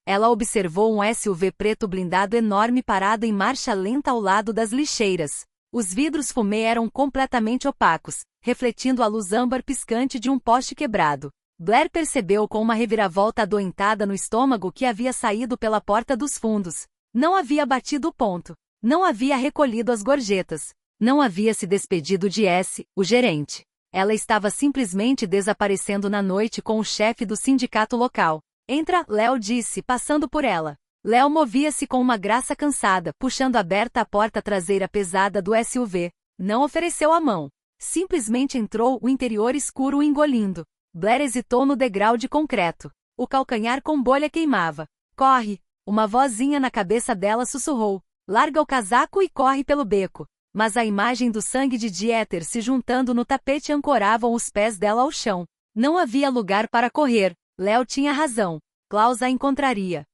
Ela observou um SUV preto blindado enorme parado em marcha lenta ao lado das lixeiras. Os vidros fumê eram completamente opacos, refletindo a luz âmbar piscante de um poste quebrado. Blair percebeu com uma reviravolta adoentada no estômago que havia saído pela porta dos fundos. Não havia batido o ponto. Não havia recolhido as gorjetas. Não havia se despedido de S, o gerente. Ela estava simplesmente desaparecendo na noite com o chefe do sindicato local. Entra, Léo disse, passando por ela. Léo movia-se com uma graça cansada, puxando aberta a porta traseira pesada do SUV. Não ofereceu a mão. Simplesmente entrou, o interior escuro engolindo. Blair hesitou no degrau de concreto. O calcanhar com bolha queimava. Corre! Uma vozinha na cabeça dela sussurrou. Larga o casaco e corre pelo beco. Mas a imagem do sangue de Dieter se juntando no tapete ancoravam os pés dela ao chão. Não havia lugar para correr. Léo tinha razão. Klaus a encontraria.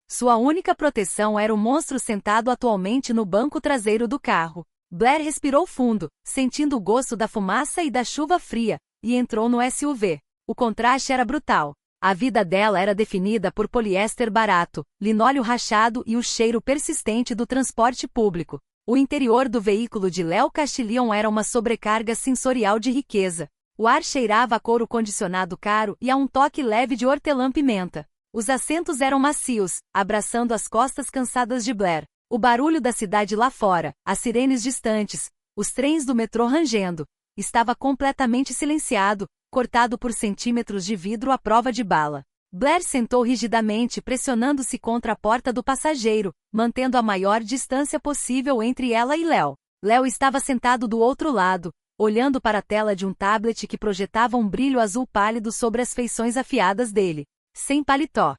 Sua única proteção era o monstro sentado atualmente no banco traseiro do carro. Blair respirou fundo, sentindo o gosto da fumaça e da chuva fria, e entrou no SUV. O contraste era brutal. A vida dela era definida por poliéster barato, linóleo rachado e o cheiro persistente do transporte público. O interior do veículo de Léo Castilhon era uma sobrecarga sensorial de riqueza. O ar cheirava a couro condicionado caro e a um toque leve de hortelã-pimenta. Os assentos eram macios, abraçando as costas cansadas de Blair. O barulho da cidade lá fora, as sirenes distantes, os trens do metrô rangendo. Estava completamente silenciado, cortado por centímetros de vidro à prova de bala. Blair sentou rigidamente, pressionando-se contra a porta do passageiro, mantendo a maior distância possível entre ela e Léo. Léo estava sentado do outro lado, olhando para a tela de um tablet que projetava um brilho azul pálido sobre as feições afiadas dele. Sem paletó.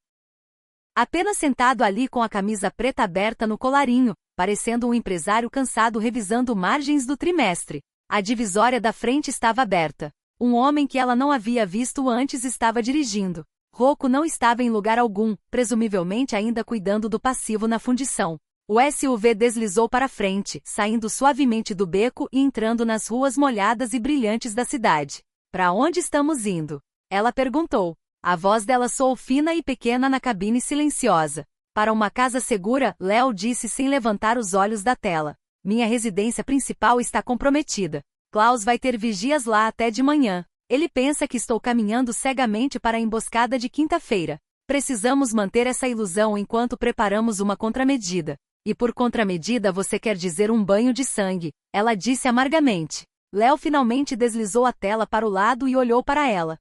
Apenas sentado ali com a camisa preta aberta no colarinho, parecendo um empresário cansado revisando margens do trimestre. A divisória da frente estava aberta. Um homem que ela não havia visto antes estava dirigindo. Rocco não estava em lugar algum, presumivelmente ainda cuidando do passivo na fundição. O SUV deslizou para frente, saindo suavemente do beco e entrando nas ruas molhadas e brilhantes da cidade. Para onde estamos indo? Ela perguntou. A voz dela soou fina e pequena na cabine silenciosa. Para uma casa segura, Léo disse sem levantar os olhos da tela. Minha residência principal está comprometida. Klaus vai ter vigias lá até de manhã. Ele pensa que estou caminhando cegamente para a emboscada de quinta-feira. Precisamos manter essa ilusão enquanto preparamos uma contramedida. E por contramedida você quer dizer um banho de sangue, ela disse amargamente. Léo finalmente deslizou a tela para o lado e olhou para ela.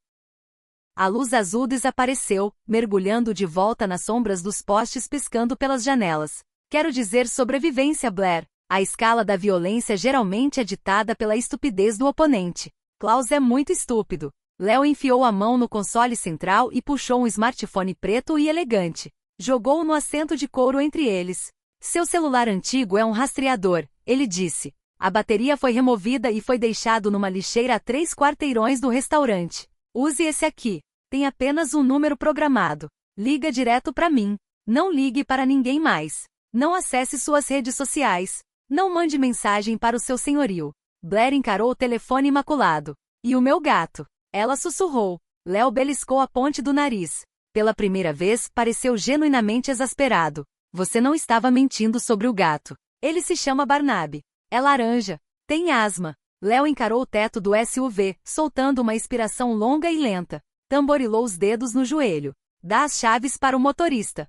A luz azul desapareceu, mergulhando de volta nas sombras dos postes piscando pelas janelas. Quero dizer sobrevivência, Blair. A escala da violência geralmente é ditada pela estupidez do oponente. Klaus é muito estúpido. Léo enfiou a mão no console central e puxou um smartphone preto e elegante. Jogou-o no assento de couro entre eles. Seu celular antigo é um rastreador, ele disse. A bateria foi removida e foi deixado numa lixeira a 3 quarteirões do restaurante. Use esse aqui. Tem apenas um número programado. Liga direto para mim. Não ligue para ninguém mais. Não acesse suas redes sociais. Não mande mensagem para o seu senhorio. Blair encarou o telefone imaculado. E o meu gato? Ela sussurrou. Léo beliscou a ponte do nariz. Pela primeira vez, pareceu genuinamente exasperado. Você não estava mentindo sobre o gato. Ele se chama Barnaby. É laranja. Tem asma. Léo encarou o teto do SUV, soltando uma expiração longa e lenta. Tamborilou os dedos no joelho. Dá as chaves para o motorista.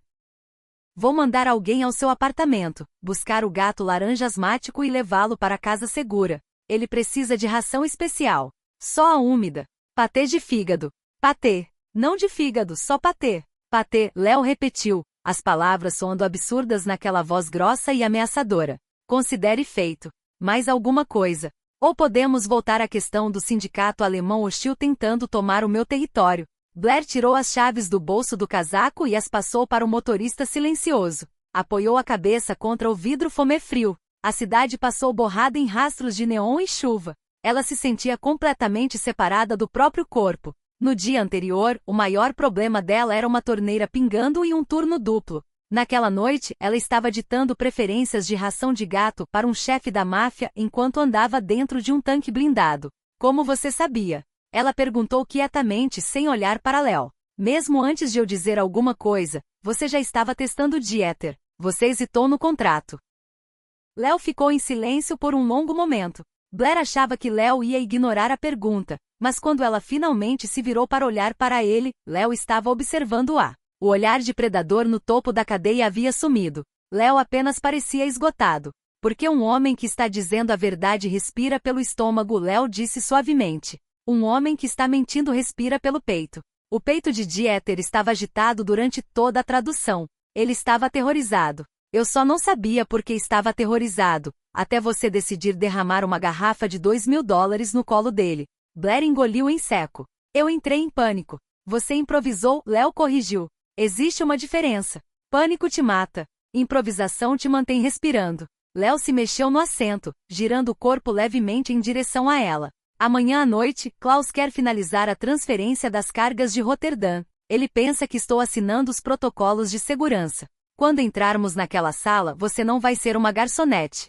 Vou mandar alguém ao seu apartamento, buscar o gato laranja asmático e levá-lo para a casa segura. Ele precisa de ração especial. Só a úmida. Patê de fígado. Patê. Não de fígado, só patê. Patê, Léo repetiu, as palavras soando absurdas naquela voz grossa e ameaçadora. Considere feito. Mais alguma coisa. Ou podemos voltar à questão do sindicato alemão hostil tentando tomar o meu território. Blair tirou as chaves do bolso do casaco e as passou para o motorista silencioso. Apoiou a cabeça contra o vidro fumê frio. A cidade passou borrada em rastros de neon e chuva. Ela se sentia completamente separada do próprio corpo. No dia anterior, o maior problema dela era uma torneira pingando e um turno duplo. Naquela noite, ela estava ditando preferências de ração de gato para um chefe da máfia enquanto andava dentro de um tanque blindado. Como você sabia? Ela perguntou quietamente sem olhar para Léo. Mesmo antes de eu dizer alguma coisa, você já estava testando Dieter. Você hesitou no contrato. Léo ficou em silêncio por um longo momento. Blair achava que Léo ia ignorar a pergunta, mas quando ela finalmente se virou para olhar para ele, Léo estava observando-a. O olhar de predador no topo da cadeia havia sumido. Léo apenas parecia esgotado. Porque um homem que está dizendo a verdade respira pelo estômago, Léo disse suavemente. Um homem que está mentindo respira pelo peito. O peito de Dieter estava agitado durante toda a tradução. Ele estava aterrorizado. Eu só não sabia por que estava aterrorizado, até você decidir derramar uma garrafa de $2.000 no colo dele. Blair engoliu em seco. Eu entrei em pânico. Você improvisou, Léo corrigiu. Existe uma diferença. Pânico te mata. Improvisação te mantém respirando. Léo se mexeu no assento, girando o corpo levemente em direção a ela. Amanhã à noite, Klaus quer finalizar a transferência das cargas de Roterdã. Ele pensa que estou assinando os protocolos de segurança. Quando entrarmos naquela sala, você não vai ser uma garçonete.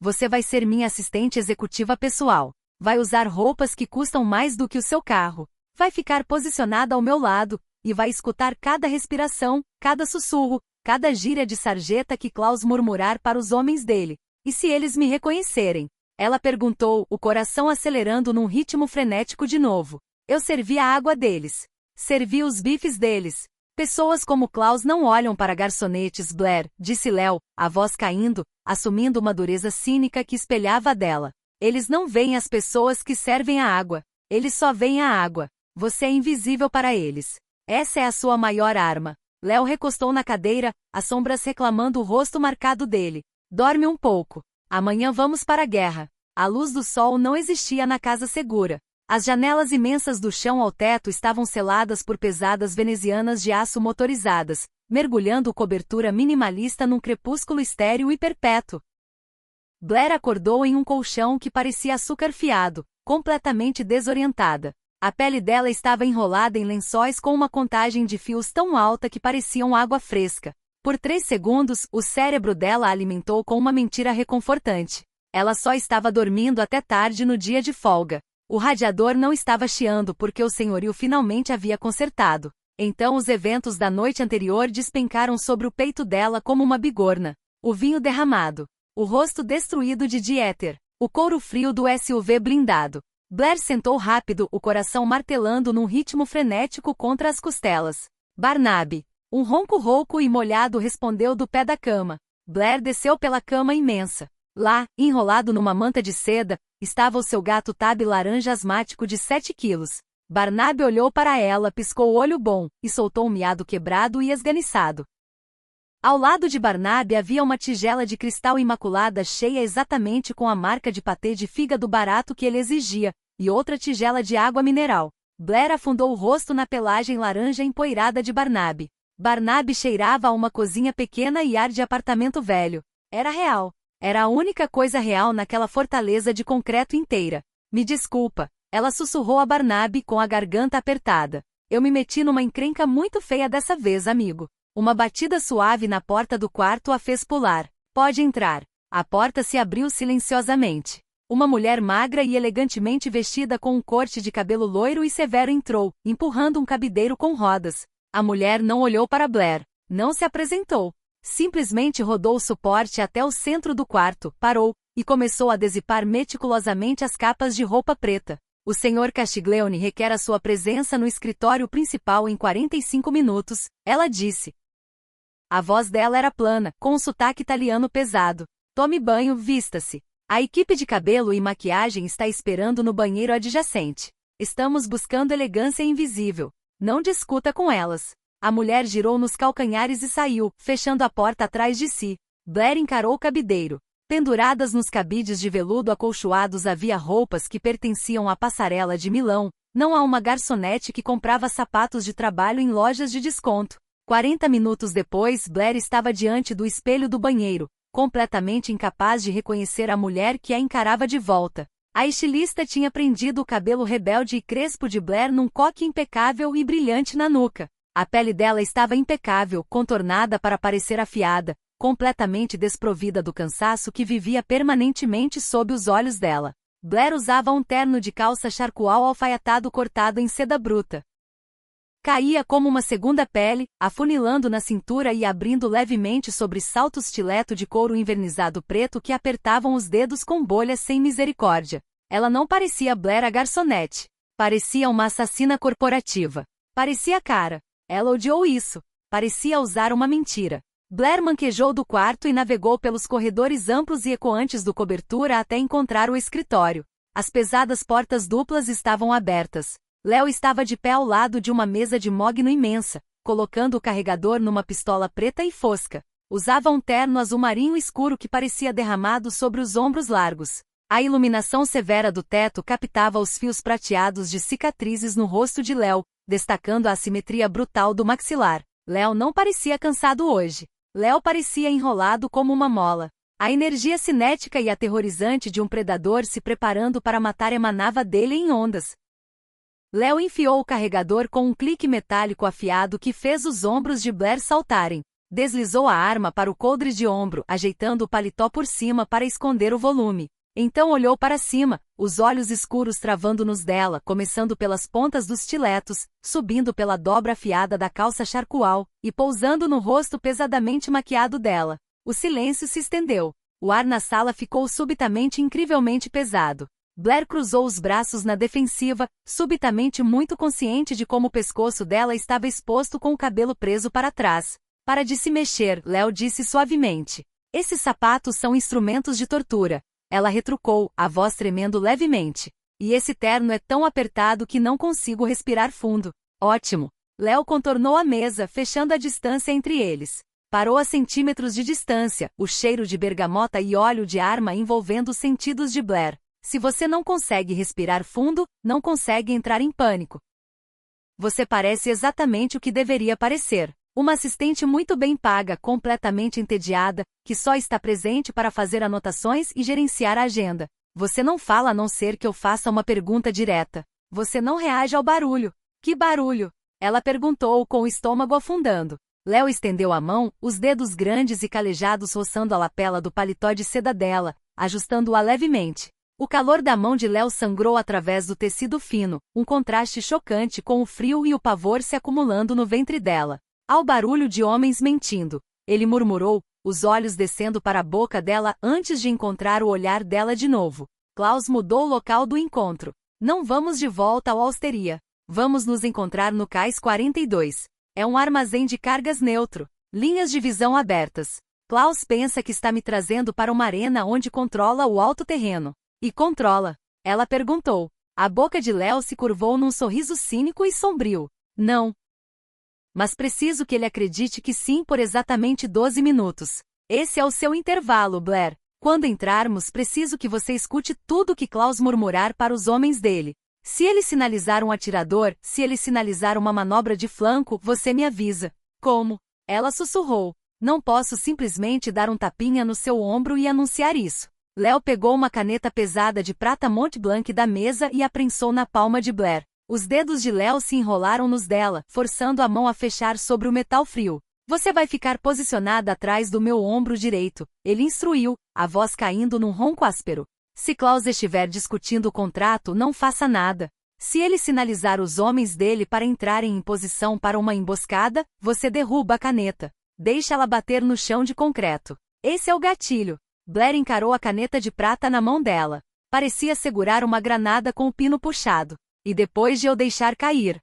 Você vai ser minha assistente executiva pessoal. Vai usar roupas que custam mais do que o seu carro. Vai ficar posicionada ao meu lado, e vai escutar cada respiração, cada sussurro, cada gíria de sarjeta que Klaus murmurar para os homens dele. E se eles me reconhecerem? Ela perguntou, o coração acelerando num ritmo frenético de novo. Eu servi a água deles. Servi os bifes deles. Pessoas como Klaus não olham para garçonetes, Blair, disse Léo, a voz caindo, assumindo uma dureza cínica que espelhava a dela. Eles não veem as pessoas que servem a água. Eles só veem a água. Você é invisível para eles. Essa é a sua maior arma. Léo recostou na cadeira, as sombras reclamando o rosto marcado dele. Dorme um pouco. Amanhã vamos para a guerra. A luz do sol não existia na casa segura. As janelas imensas do chão ao teto estavam seladas por pesadas venezianas de aço motorizadas, mergulhando cobertura minimalista num crepúsculo estéril e perpétuo. Blair acordou em um colchão que parecia açúcar fiado, completamente desorientada. A pele dela estava enrolada em lençóis com uma contagem de fios tão alta que pareciam água fresca. Por 3 segundos, o cérebro dela a alimentou com uma mentira reconfortante. Ela só estava dormindo até tarde no dia de folga. O radiador não estava chiando porque o senhorio finalmente havia consertado. Então os eventos da noite anterior despencaram sobre o peito dela como uma bigorna. O vinho derramado. O rosto destruído de Dieter. O couro frio do SUV blindado. Blair sentou rápido, o coração martelando num ritmo frenético contra as costelas. Barnaby. Um ronco rouco e molhado respondeu do pé da cama. Blair desceu pela cama imensa. Lá, enrolado numa manta de seda, estava o seu gato Tab laranja asmático de 7 quilos. Barnaby olhou para ela, piscou o olho bom, e soltou um miado quebrado e esganiçado. Ao lado de Barnaby havia uma tigela de cristal imaculada cheia exatamente com a marca de patê de fígado barato que ele exigia, e outra tigela de água mineral. Blair afundou o rosto na pelagem laranja empoeirada de Barnaby. Barnaby cheirava a uma cozinha pequena e ar de apartamento velho. Era real. Era a única coisa real naquela fortaleza de concreto inteira. Me desculpa, ela sussurrou a Barnaby com a garganta apertada. Eu me meti numa encrenca muito feia dessa vez, amigo. Uma batida suave na porta do quarto a fez pular. Pode entrar. A porta se abriu silenciosamente. Uma mulher magra e elegantemente vestida com um corte de cabelo loiro e severo entrou, empurrando um cabideiro com rodas. A mulher não olhou para Blair. Não se apresentou. Simplesmente rodou o suporte até o centro do quarto, parou, e começou a dissipar meticulosamente as capas de roupa preta. O Sr. Castiglione requer a sua presença no escritório principal em 45 minutos, ela disse. A voz dela era plana, com um sotaque italiano pesado. Tome banho, vista-se. A equipe de cabelo e maquiagem está esperando no banheiro adjacente. Estamos buscando elegância invisível. Não discuta com elas. A mulher girou nos calcanhares e saiu, fechando a porta atrás de si. Blair encarou o cabideiro. Penduradas nos cabides de veludo acolchoados havia roupas que pertenciam à passarela de Milão, não a uma garçonete que comprava sapatos de trabalho em lojas de desconto. 40 minutos depois, Blair estava diante do espelho do banheiro, completamente incapaz de reconhecer a mulher que a encarava de volta. A estilista tinha prendido o cabelo rebelde e crespo de Blair num coque impecável e brilhante na nuca. A pele dela estava impecável, contornada para parecer afiada, completamente desprovida do cansaço que vivia permanentemente sob os olhos dela. Blair usava um terno de calça charcoal alfaiatado cortado em seda bruta. Caía como uma segunda pele, afunilando na cintura e abrindo levemente sobre saltos stiletto de couro invernizado preto que apertavam os dedos com bolhas sem misericórdia. Ela não parecia Blair a garçonete. Parecia uma assassina corporativa. Parecia cara. Ela odiou isso. Parecia usar uma mentira. Blair manquejou do quarto e navegou pelos corredores amplos e ecoantes do cobertura até encontrar o escritório. As pesadas portas duplas estavam abertas. Léo estava de pé ao lado de uma mesa de mogno imensa, colocando o carregador numa pistola preta e fosca. Usava um terno azul marinho escuro que parecia derramado sobre os ombros largos. A iluminação severa do teto captava os fios prateados de cicatrizes no rosto de Léo, destacando a assimetria brutal do maxilar. Léo não parecia cansado hoje. Léo parecia enrolado como uma mola. A energia cinética e aterrorizante de um predador se preparando para matar emanava dele em ondas. Léo enfiou o carregador com um clique metálico afiado que fez os ombros de Blair saltarem. Deslizou a arma para o coldre de ombro, ajeitando o paletó por cima para esconder o volume. Então olhou para cima, os olhos escuros travando nos dela, começando pelas pontas dos stiletos, subindo pela dobra afiada da calça charcoal, e pousando no rosto pesadamente maquiado dela. O silêncio se estendeu. O ar na sala ficou subitamente incrivelmente pesado. Blair cruzou os braços na defensiva, subitamente muito consciente de como o pescoço dela estava exposto com o cabelo preso para trás. Para de se mexer, Léo disse suavemente. Esses sapatos são instrumentos de tortura. Ela retrucou, a voz tremendo levemente. E esse terno é tão apertado que não consigo respirar fundo. Ótimo. Léo contornou a mesa, fechando a distância entre eles. Parou a centímetros de distância, o cheiro de bergamota e óleo de arma envolvendo os sentidos de Blair. Se você não consegue respirar fundo, não consegue entrar em pânico. Você parece exatamente o que deveria parecer. Uma assistente muito bem paga, completamente entediada, que só está presente para fazer anotações e gerenciar a agenda. Você não fala a não ser que eu faça uma pergunta direta. Você não reage ao barulho. Que barulho? Ela perguntou com o estômago afundando. Léo estendeu a mão, os dedos grandes e calejados roçando a lapela do paletó de seda dela, ajustando-a levemente. O calor da mão de Léo sangrou através do tecido fino, um contraste chocante com o frio e o pavor se acumulando no ventre dela. Ao barulho de homens mentindo, ele murmurou, os olhos descendo para a boca dela antes de encontrar o olhar dela de novo. Klaus mudou o local do encontro. Não vamos de volta ao Osteria. Vamos nos encontrar no Cais 42. É um armazém de cargas neutro. Linhas de visão abertas. Klaus pensa que está me trazendo para uma arena onde controla o alto terreno. E controla? Ela perguntou. A boca de Léo se curvou num sorriso cínico e sombrio. Não. Mas preciso que ele acredite que sim por exatamente 12 minutos. Esse é o seu intervalo, Blair. Quando entrarmos, preciso que você escute tudo o que Klaus murmurar para os homens dele. Se ele sinalizar um atirador, se ele sinalizar uma manobra de flanco, você me avisa. Como? Ela sussurrou. Não posso simplesmente dar um tapinha no seu ombro e anunciar isso. Léo pegou uma caneta pesada de prata Montblanc da mesa e a prensou na palma de Blair. Os dedos de Léo se enrolaram nos dela, forçando a mão a fechar sobre o metal frio. Você vai ficar posicionada atrás do meu ombro direito, ele instruiu, a voz caindo num ronco áspero. Se Klaus estiver discutindo o contrato, não faça nada. Se ele sinalizar os homens dele para entrarem em posição para uma emboscada, você derruba a caneta. Deixa ela bater no chão de concreto. Esse é o gatilho. Blair encarou a caneta de prata na mão dela. Parecia segurar uma granada com o pino puxado. E depois de eu deixar cair.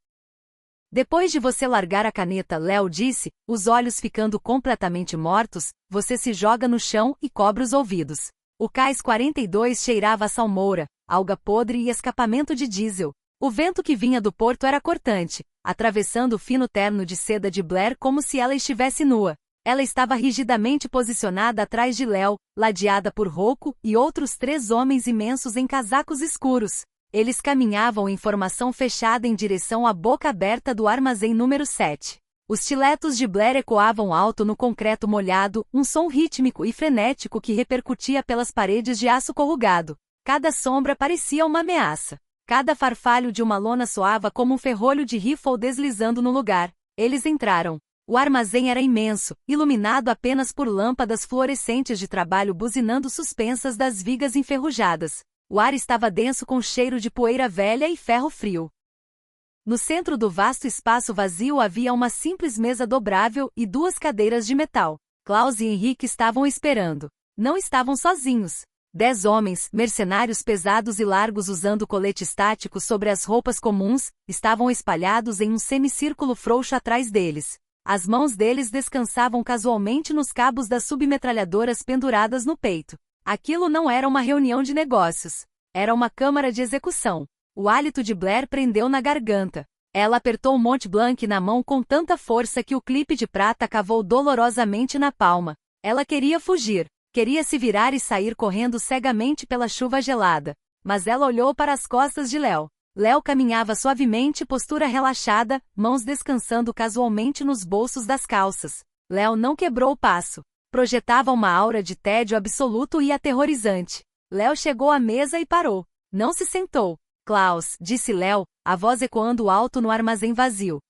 Depois de você largar a caneta, Léo disse, os olhos ficando completamente mortos, você se joga no chão e cobre os ouvidos. O Cais 42 cheirava a salmoura, alga podre e escapamento de diesel. O vento que vinha do porto era cortante, atravessando o fino terno de seda de Blair como se ela estivesse nua. Ela estava rigidamente posicionada atrás de Léo, ladeada por Rocco e outros 3 homens imensos em casacos escuros. Eles caminhavam em formação fechada em direção à boca aberta do armazém número 7. Os stiletos de Blair ecoavam alto no concreto molhado, um som rítmico e frenético que repercutia pelas paredes de aço corrugado. Cada sombra parecia uma ameaça. Cada farfalho de uma lona soava como um ferrolho de rifle deslizando no lugar. Eles entraram. O armazém era imenso, iluminado apenas por lâmpadas fluorescentes de trabalho buzinando suspensas das vigas enferrujadas. O ar estava denso com cheiro de poeira velha e ferro frio. No centro do vasto espaço vazio havia uma simples mesa dobrável e 2 cadeiras de metal. Klaus e Henrique estavam esperando. Não estavam sozinhos. 10 homens, mercenários pesados e largos usando coletes táticos sobre as roupas comuns, estavam espalhados em um semicírculo frouxo atrás deles. As mãos deles descansavam casualmente nos cabos das submetralhadoras penduradas no peito. Aquilo não era uma reunião de negócios. Era uma câmara de execução. O hálito de Blair prendeu na garganta. Ela apertou o Montblanc na mão com tanta força que o clipe de prata cavou dolorosamente na palma. Ela queria fugir. Queria se virar e sair correndo cegamente pela chuva gelada. Mas ela olhou para as costas de Léo. Léo caminhava suavemente, postura relaxada, mãos descansando casualmente nos bolsos das calças. Léo não quebrou o passo. Projetava uma aura de tédio absoluto e aterrorizante. Léo chegou à mesa e parou. Não se sentou. Klaus, disse Léo, a voz ecoando alto no armazém vazio.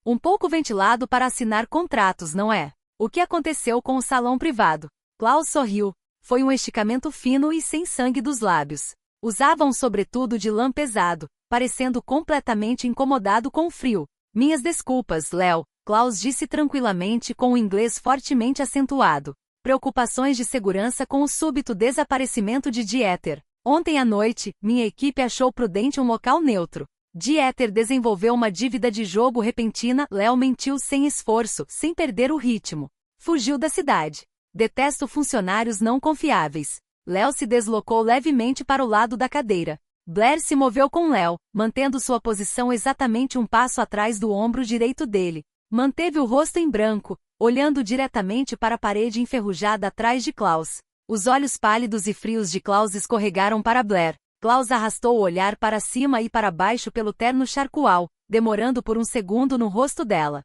Um pouco ventilado para assinar contratos, não é? O que aconteceu com o salão privado? Klaus sorriu. Foi um esticamento fino e sem sangue dos lábios. Usava um sobretudo de lã pesado, parecendo completamente incomodado com o frio. Minhas desculpas, Léo. Klaus disse tranquilamente com o inglês fortemente acentuado. Preocupações de segurança com o súbito desaparecimento de Dieter. Ontem à noite, minha equipe achou prudente um local neutro. Dieter desenvolveu uma dívida de jogo repentina. Léo mentiu sem esforço, sem perder o ritmo. Fugiu da cidade. Detesto funcionários não confiáveis. Léo se deslocou levemente para o lado da cadeira. Blair se moveu com Léo, mantendo sua posição exatamente um passo atrás do ombro direito dele. Manteve o rosto em branco, olhando diretamente para a parede enferrujada atrás de Klaus. Os olhos pálidos e frios de Klaus escorregaram para Blair. Klaus arrastou o olhar para cima e para baixo pelo terno charcoal, demorando por um segundo no rosto dela.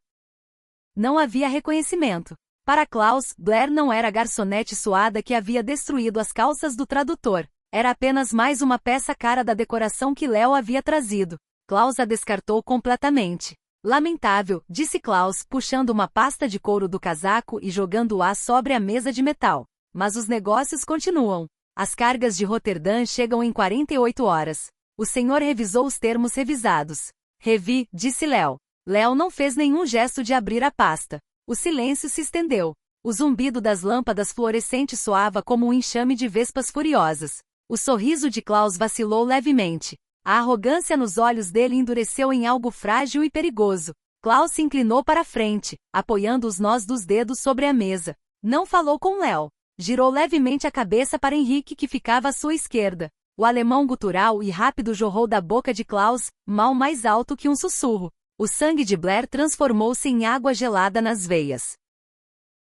Não havia reconhecimento. Para Klaus, Blair não era a garçonete suada que havia destruído as calças do tradutor. Era apenas mais uma peça cara da decoração que Léo havia trazido. Klaus a descartou completamente. Lamentável, disse Klaus, puxando uma pasta de couro do casaco e jogando-a sobre a mesa de metal. Mas os negócios continuam. As cargas de Roterdã chegam em 48 horas. O senhor revisou os termos revisados. Revi, disse Léo. Léo não fez nenhum gesto de abrir a pasta. O silêncio se estendeu. O zumbido das lâmpadas fluorescentes soava como um enxame de vespas furiosas. O sorriso de Klaus vacilou levemente. A arrogância nos olhos dele endureceu em algo frágil e perigoso. Klaus se inclinou para a frente, apoiando os nós dos dedos sobre a mesa. Não falou com Léo. Girou levemente a cabeça para Henrique, que ficava à sua esquerda. O alemão gutural e rápido jorrou da boca de Klaus, mal mais alto que um sussurro. O sangue de Blair transformou-se em água gelada nas veias.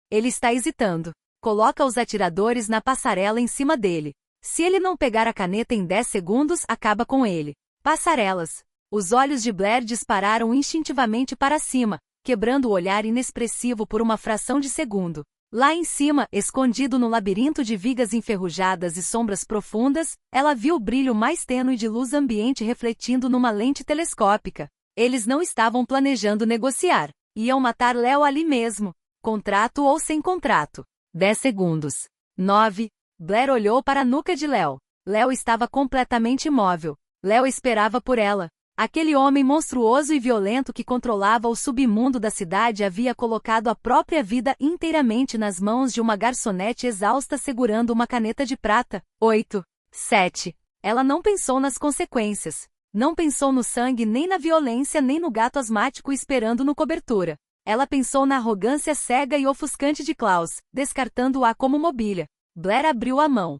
Ele está hesitando. Coloca os atiradores na passarela em cima dele. Se ele não pegar a caneta em 10 segundos, acaba com ele. Passarelas. Os olhos de Blair dispararam instintivamente para cima, quebrando o olhar inexpressivo por uma fração de segundo. Lá em cima, escondido no labirinto de vigas enferrujadas e sombras profundas, ela viu o brilho mais tênue de luz ambiente refletindo numa lente telescópica. Eles não estavam planejando negociar. Iam matar Léo ali mesmo. Contrato ou sem contrato. 10 segundos. 9. Blair olhou para a nuca de Léo. Léo estava completamente imóvel. Léo esperava por ela. Aquele homem monstruoso e violento que controlava o submundo da cidade havia colocado a própria vida inteiramente nas mãos de uma garçonete exausta segurando uma caneta de prata. 8. 7. Ela não pensou nas consequências. Não pensou no sangue, nem na violência, nem no gato asmático esperando no cobertura. Ela pensou na arrogância cega e ofuscante de Klaus, descartando-a como mobília. Blair abriu a mão.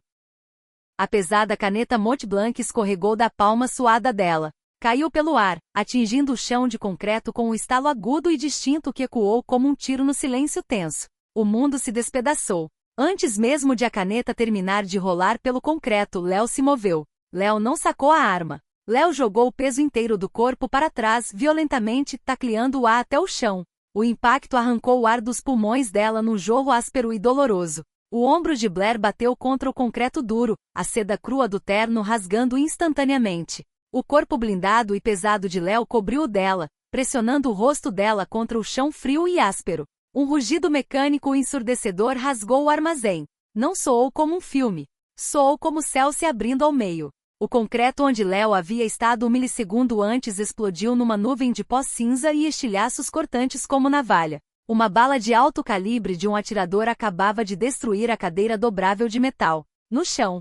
A pesada caneta Mont Blanc escorregou da palma suada dela. Caiu pelo ar, atingindo o chão de concreto com um estalo agudo e distinto que ecoou como um tiro no silêncio tenso. O mundo se despedaçou. Antes mesmo de a caneta terminar de rolar pelo concreto, Léo se moveu. Léo não sacou a arma. Léo jogou o peso inteiro do corpo para trás, violentamente, tacleando-a até o chão. O impacto arrancou o ar dos pulmões dela num jorro áspero e doloroso. O ombro de Blair bateu contra o concreto duro, a seda crua do terno rasgando instantaneamente. O corpo blindado e pesado de Léo cobriu o dela, pressionando o rosto dela contra o chão frio e áspero. Um rugido mecânico ensurdecedor rasgou o armazém. Não soou como um filme. Soou como o céu se abrindo ao meio. O concreto onde Léo havia estado um milissegundo antes explodiu numa nuvem de pó cinza e estilhaços cortantes como navalha. Uma bala de alto calibre de um atirador acabava de destruir a cadeira dobrável de metal. No chão.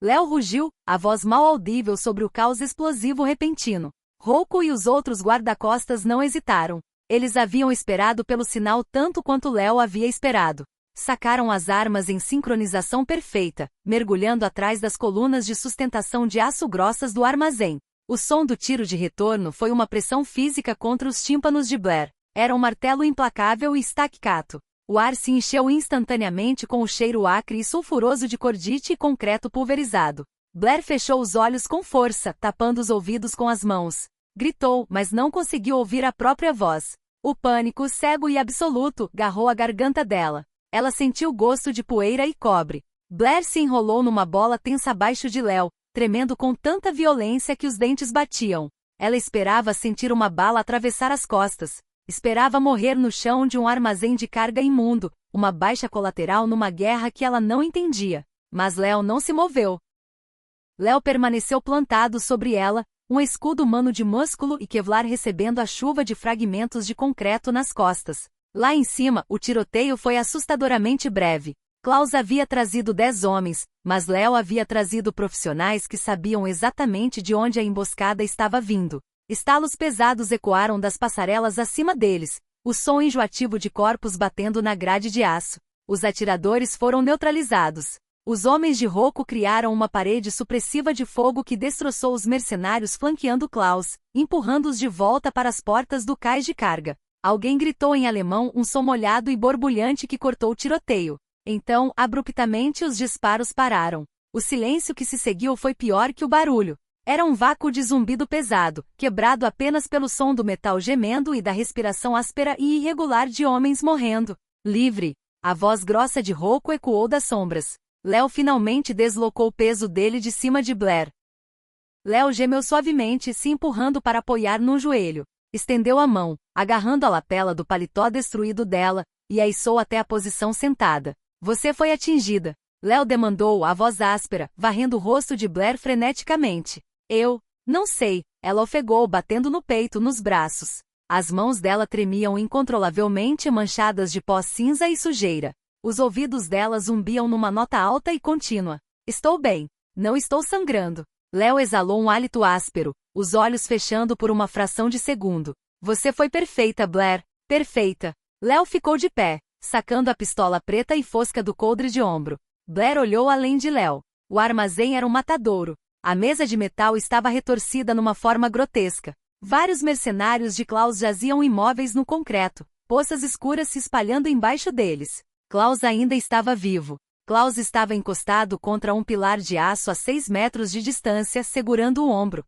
Léo rugiu, a voz mal audível sobre o caos explosivo repentino. Rocco e os outros guarda-costas não hesitaram. Eles haviam esperado pelo sinal tanto quanto Léo havia esperado. Sacaram as armas em sincronização perfeita, mergulhando atrás das colunas de sustentação de aço grossas do armazém. O som do tiro de retorno foi uma pressão física contra os tímpanos de Blair. Era um martelo implacável e staccato. O ar se encheu instantaneamente com o cheiro acre e sulfuroso de cordite e concreto pulverizado. Blair fechou os olhos com força, tapando os ouvidos com as mãos. Gritou, mas não conseguiu ouvir a própria voz. O pânico, cego e absoluto, garrou a garganta dela. Ela sentiu gosto de poeira e cobre. Blair se enrolou numa bola tensa abaixo de Léo, tremendo com tanta violência que os dentes batiam. Ela esperava sentir uma bala atravessar as costas. Esperava morrer no chão de um armazém de carga imundo, uma baixa colateral numa guerra que ela não entendia. Mas Léo não se moveu. Léo permaneceu plantado sobre ela, um escudo humano de músculo e Kevlar recebendo a chuva de fragmentos de concreto nas costas. Lá em cima, o tiroteio foi assustadoramente breve. Klaus havia trazido 10 homens, mas Léo havia trazido profissionais que sabiam exatamente de onde a emboscada estava vindo. Estalos pesados ecoaram das passarelas acima deles, o som enjoativo de corpos batendo na grade de aço. Os atiradores foram neutralizados. Os homens de Rocco criaram uma parede supressiva de fogo que destroçou os mercenários flanqueando Klaus, empurrando-os de volta para as portas do cais de carga. Alguém gritou em alemão um som molhado e borbulhante que cortou o tiroteio. Então, abruptamente os disparos pararam. O silêncio que se seguiu foi pior que o barulho. Era um vácuo de zumbido pesado, quebrado apenas pelo som do metal gemendo e da respiração áspera e irregular de homens morrendo. Livre! A voz grossa de Rocco ecoou das sombras. Léo finalmente deslocou o peso dele de cima de Blair. Léo gemeu suavemente, se empurrando para apoiar num joelho. Estendeu a mão, agarrando a lapela do paletó destruído dela, e a içou até a posição sentada. Você foi atingida. Léo demandou, a voz áspera, varrendo o rosto de Blair freneticamente. Eu não sei, ela ofegou, batendo no peito, nos braços. As mãos dela tremiam incontrolavelmente, manchadas de pó cinza e sujeira. Os ouvidos dela zumbiam numa nota alta e contínua. Estou bem. Não estou sangrando. Léo exalou um hálito áspero, os olhos fechando por uma fração de segundo. Você foi perfeita, Blair. Perfeita. Léo ficou de pé, sacando a pistola preta e fosca do coldre de ombro. Blair olhou além de Léo. O armazém era um matadouro. A mesa de metal estava retorcida numa forma grotesca. Vários mercenários de Klaus jaziam imóveis no concreto, poças escuras se espalhando embaixo deles. Klaus ainda estava vivo. Klaus estava encostado contra um pilar de aço a 6 metros de distância, segurando o ombro.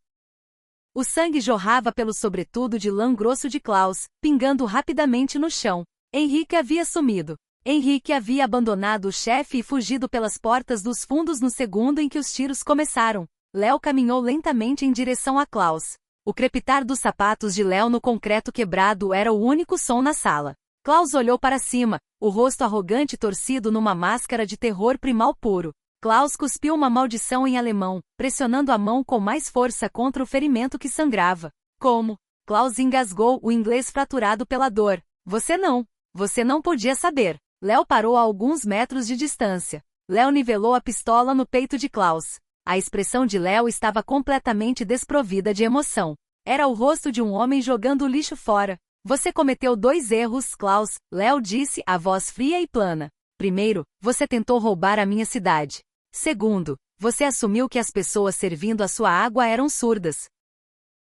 O sangue jorrava pelo sobretudo de lã grosso de Klaus, pingando rapidamente no chão. Henrique havia sumido. Henrique havia abandonado o chefe e fugido pelas portas dos fundos no segundo em que os tiros começaram. Léo caminhou lentamente em direção a Klaus. O crepitar dos sapatos de Léo no concreto quebrado era o único som na sala. Klaus olhou para cima, o rosto arrogante torcido numa máscara de terror primal puro. Klaus cuspiu uma maldição em alemão, pressionando a mão com mais força contra o ferimento que sangrava. Como? Klaus engasgou, o inglês fraturado pela dor. Você não podia saber. Léo parou a alguns metros de distância. Léo nivelou a pistola no peito de Klaus. A expressão de Léo estava completamente desprovida de emoção. Era o rosto de um homem jogando o lixo fora. Você cometeu 2 erros, Klaus, Léo disse, a voz fria e plana. Primeiro, você tentou roubar a minha cidade. Segundo, você assumiu que as pessoas servindo a sua água eram surdas.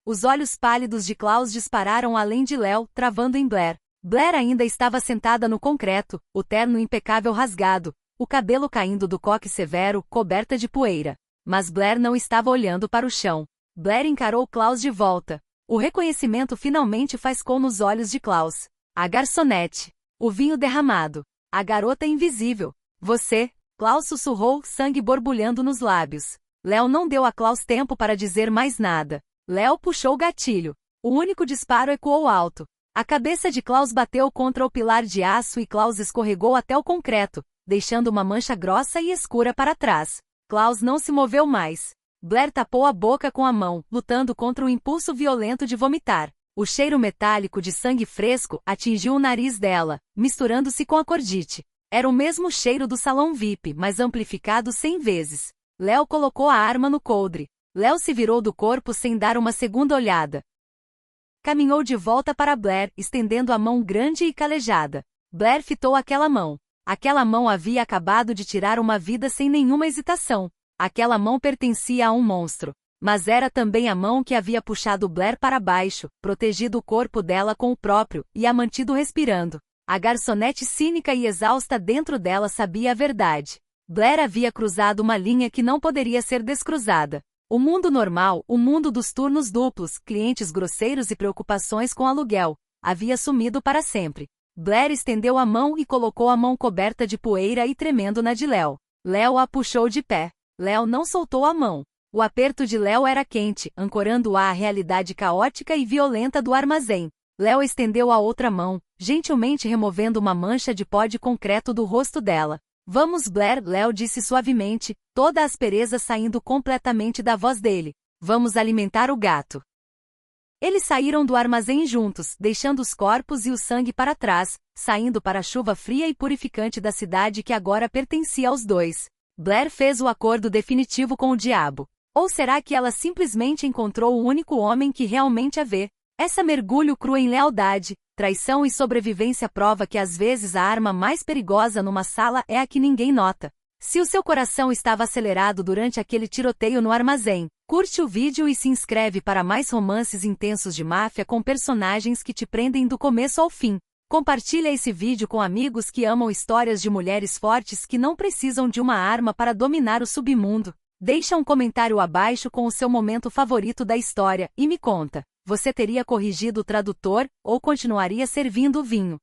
Os olhos pálidos de Klaus dispararam além de Léo, travando em Blair. Blair ainda estava sentada no concreto, o terno impecável rasgado, o cabelo caindo do coque severo, coberta de poeira. Mas Blair não estava olhando para o chão. Blair encarou Klaus de volta. O reconhecimento finalmente faiscou nos olhos de Klaus. A garçonete. O vinho derramado. A garota invisível. Você? Klaus sussurrou, sangue borbulhando nos lábios. Léo não deu a Klaus tempo para dizer mais nada. Léo puxou o gatilho. O único disparo ecoou alto. A cabeça de Klaus bateu contra o pilar de aço e Klaus escorregou até o concreto, deixando uma mancha grossa e escura para trás. Klaus não se moveu mais. Blair tapou a boca com a mão, lutando contra o impulso violento de vomitar. O cheiro metálico de sangue fresco atingiu o nariz dela, misturando-se com a cordite. Era o mesmo cheiro do salão VIP, mas amplificado 100 vezes. Léo colocou a arma no coldre. Léo se virou do corpo sem dar uma segunda olhada. Caminhou de volta para Blair, estendendo a mão grande e calejada. Blair fitou aquela mão. Aquela mão havia acabado de tirar uma vida sem nenhuma hesitação. Aquela mão pertencia a um monstro. Mas era também a mão que havia puxado Blair para baixo, protegido o corpo dela com o próprio, e a mantido respirando. A garçonete cínica e exausta dentro dela sabia a verdade. Blair havia cruzado uma linha que não poderia ser descruzada. O mundo normal, o mundo dos turnos duplos, clientes grosseiros e preocupações com aluguel, havia sumido para sempre. Blair estendeu a mão e colocou a mão coberta de poeira e tremendo na de Léo. Léo a puxou de pé. Léo não soltou a mão. O aperto de Léo era quente, ancorando-a à realidade caótica e violenta do armazém. Léo estendeu a outra mão, gentilmente removendo uma mancha de pó de concreto do rosto dela. Vamos, Blair, Léo disse suavemente, toda a aspereza saindo completamente da voz dele. Vamos alimentar o gato. Eles saíram do armazém juntos, deixando os corpos e o sangue para trás, saindo para a chuva fria e purificante da cidade que agora pertencia aos dois. Blair fez o acordo definitivo com o diabo. Ou será que ela simplesmente encontrou o único homem que realmente a vê? Essa mergulho cru em lealdade, traição e sobrevivência prova que às vezes a arma mais perigosa numa sala é a que ninguém nota. Se o seu coração estava acelerado durante aquele tiroteio no armazém, curte o vídeo e se inscreve para mais romances intensos de máfia com personagens que te prendem do começo ao fim. Compartilha esse vídeo com amigos que amam histórias de mulheres fortes que não precisam de uma arma para dominar o submundo. Deixa um comentário abaixo com o seu momento favorito da história e me conta. Você teria corrigido o tradutor, ou continuaria servindo o vinho?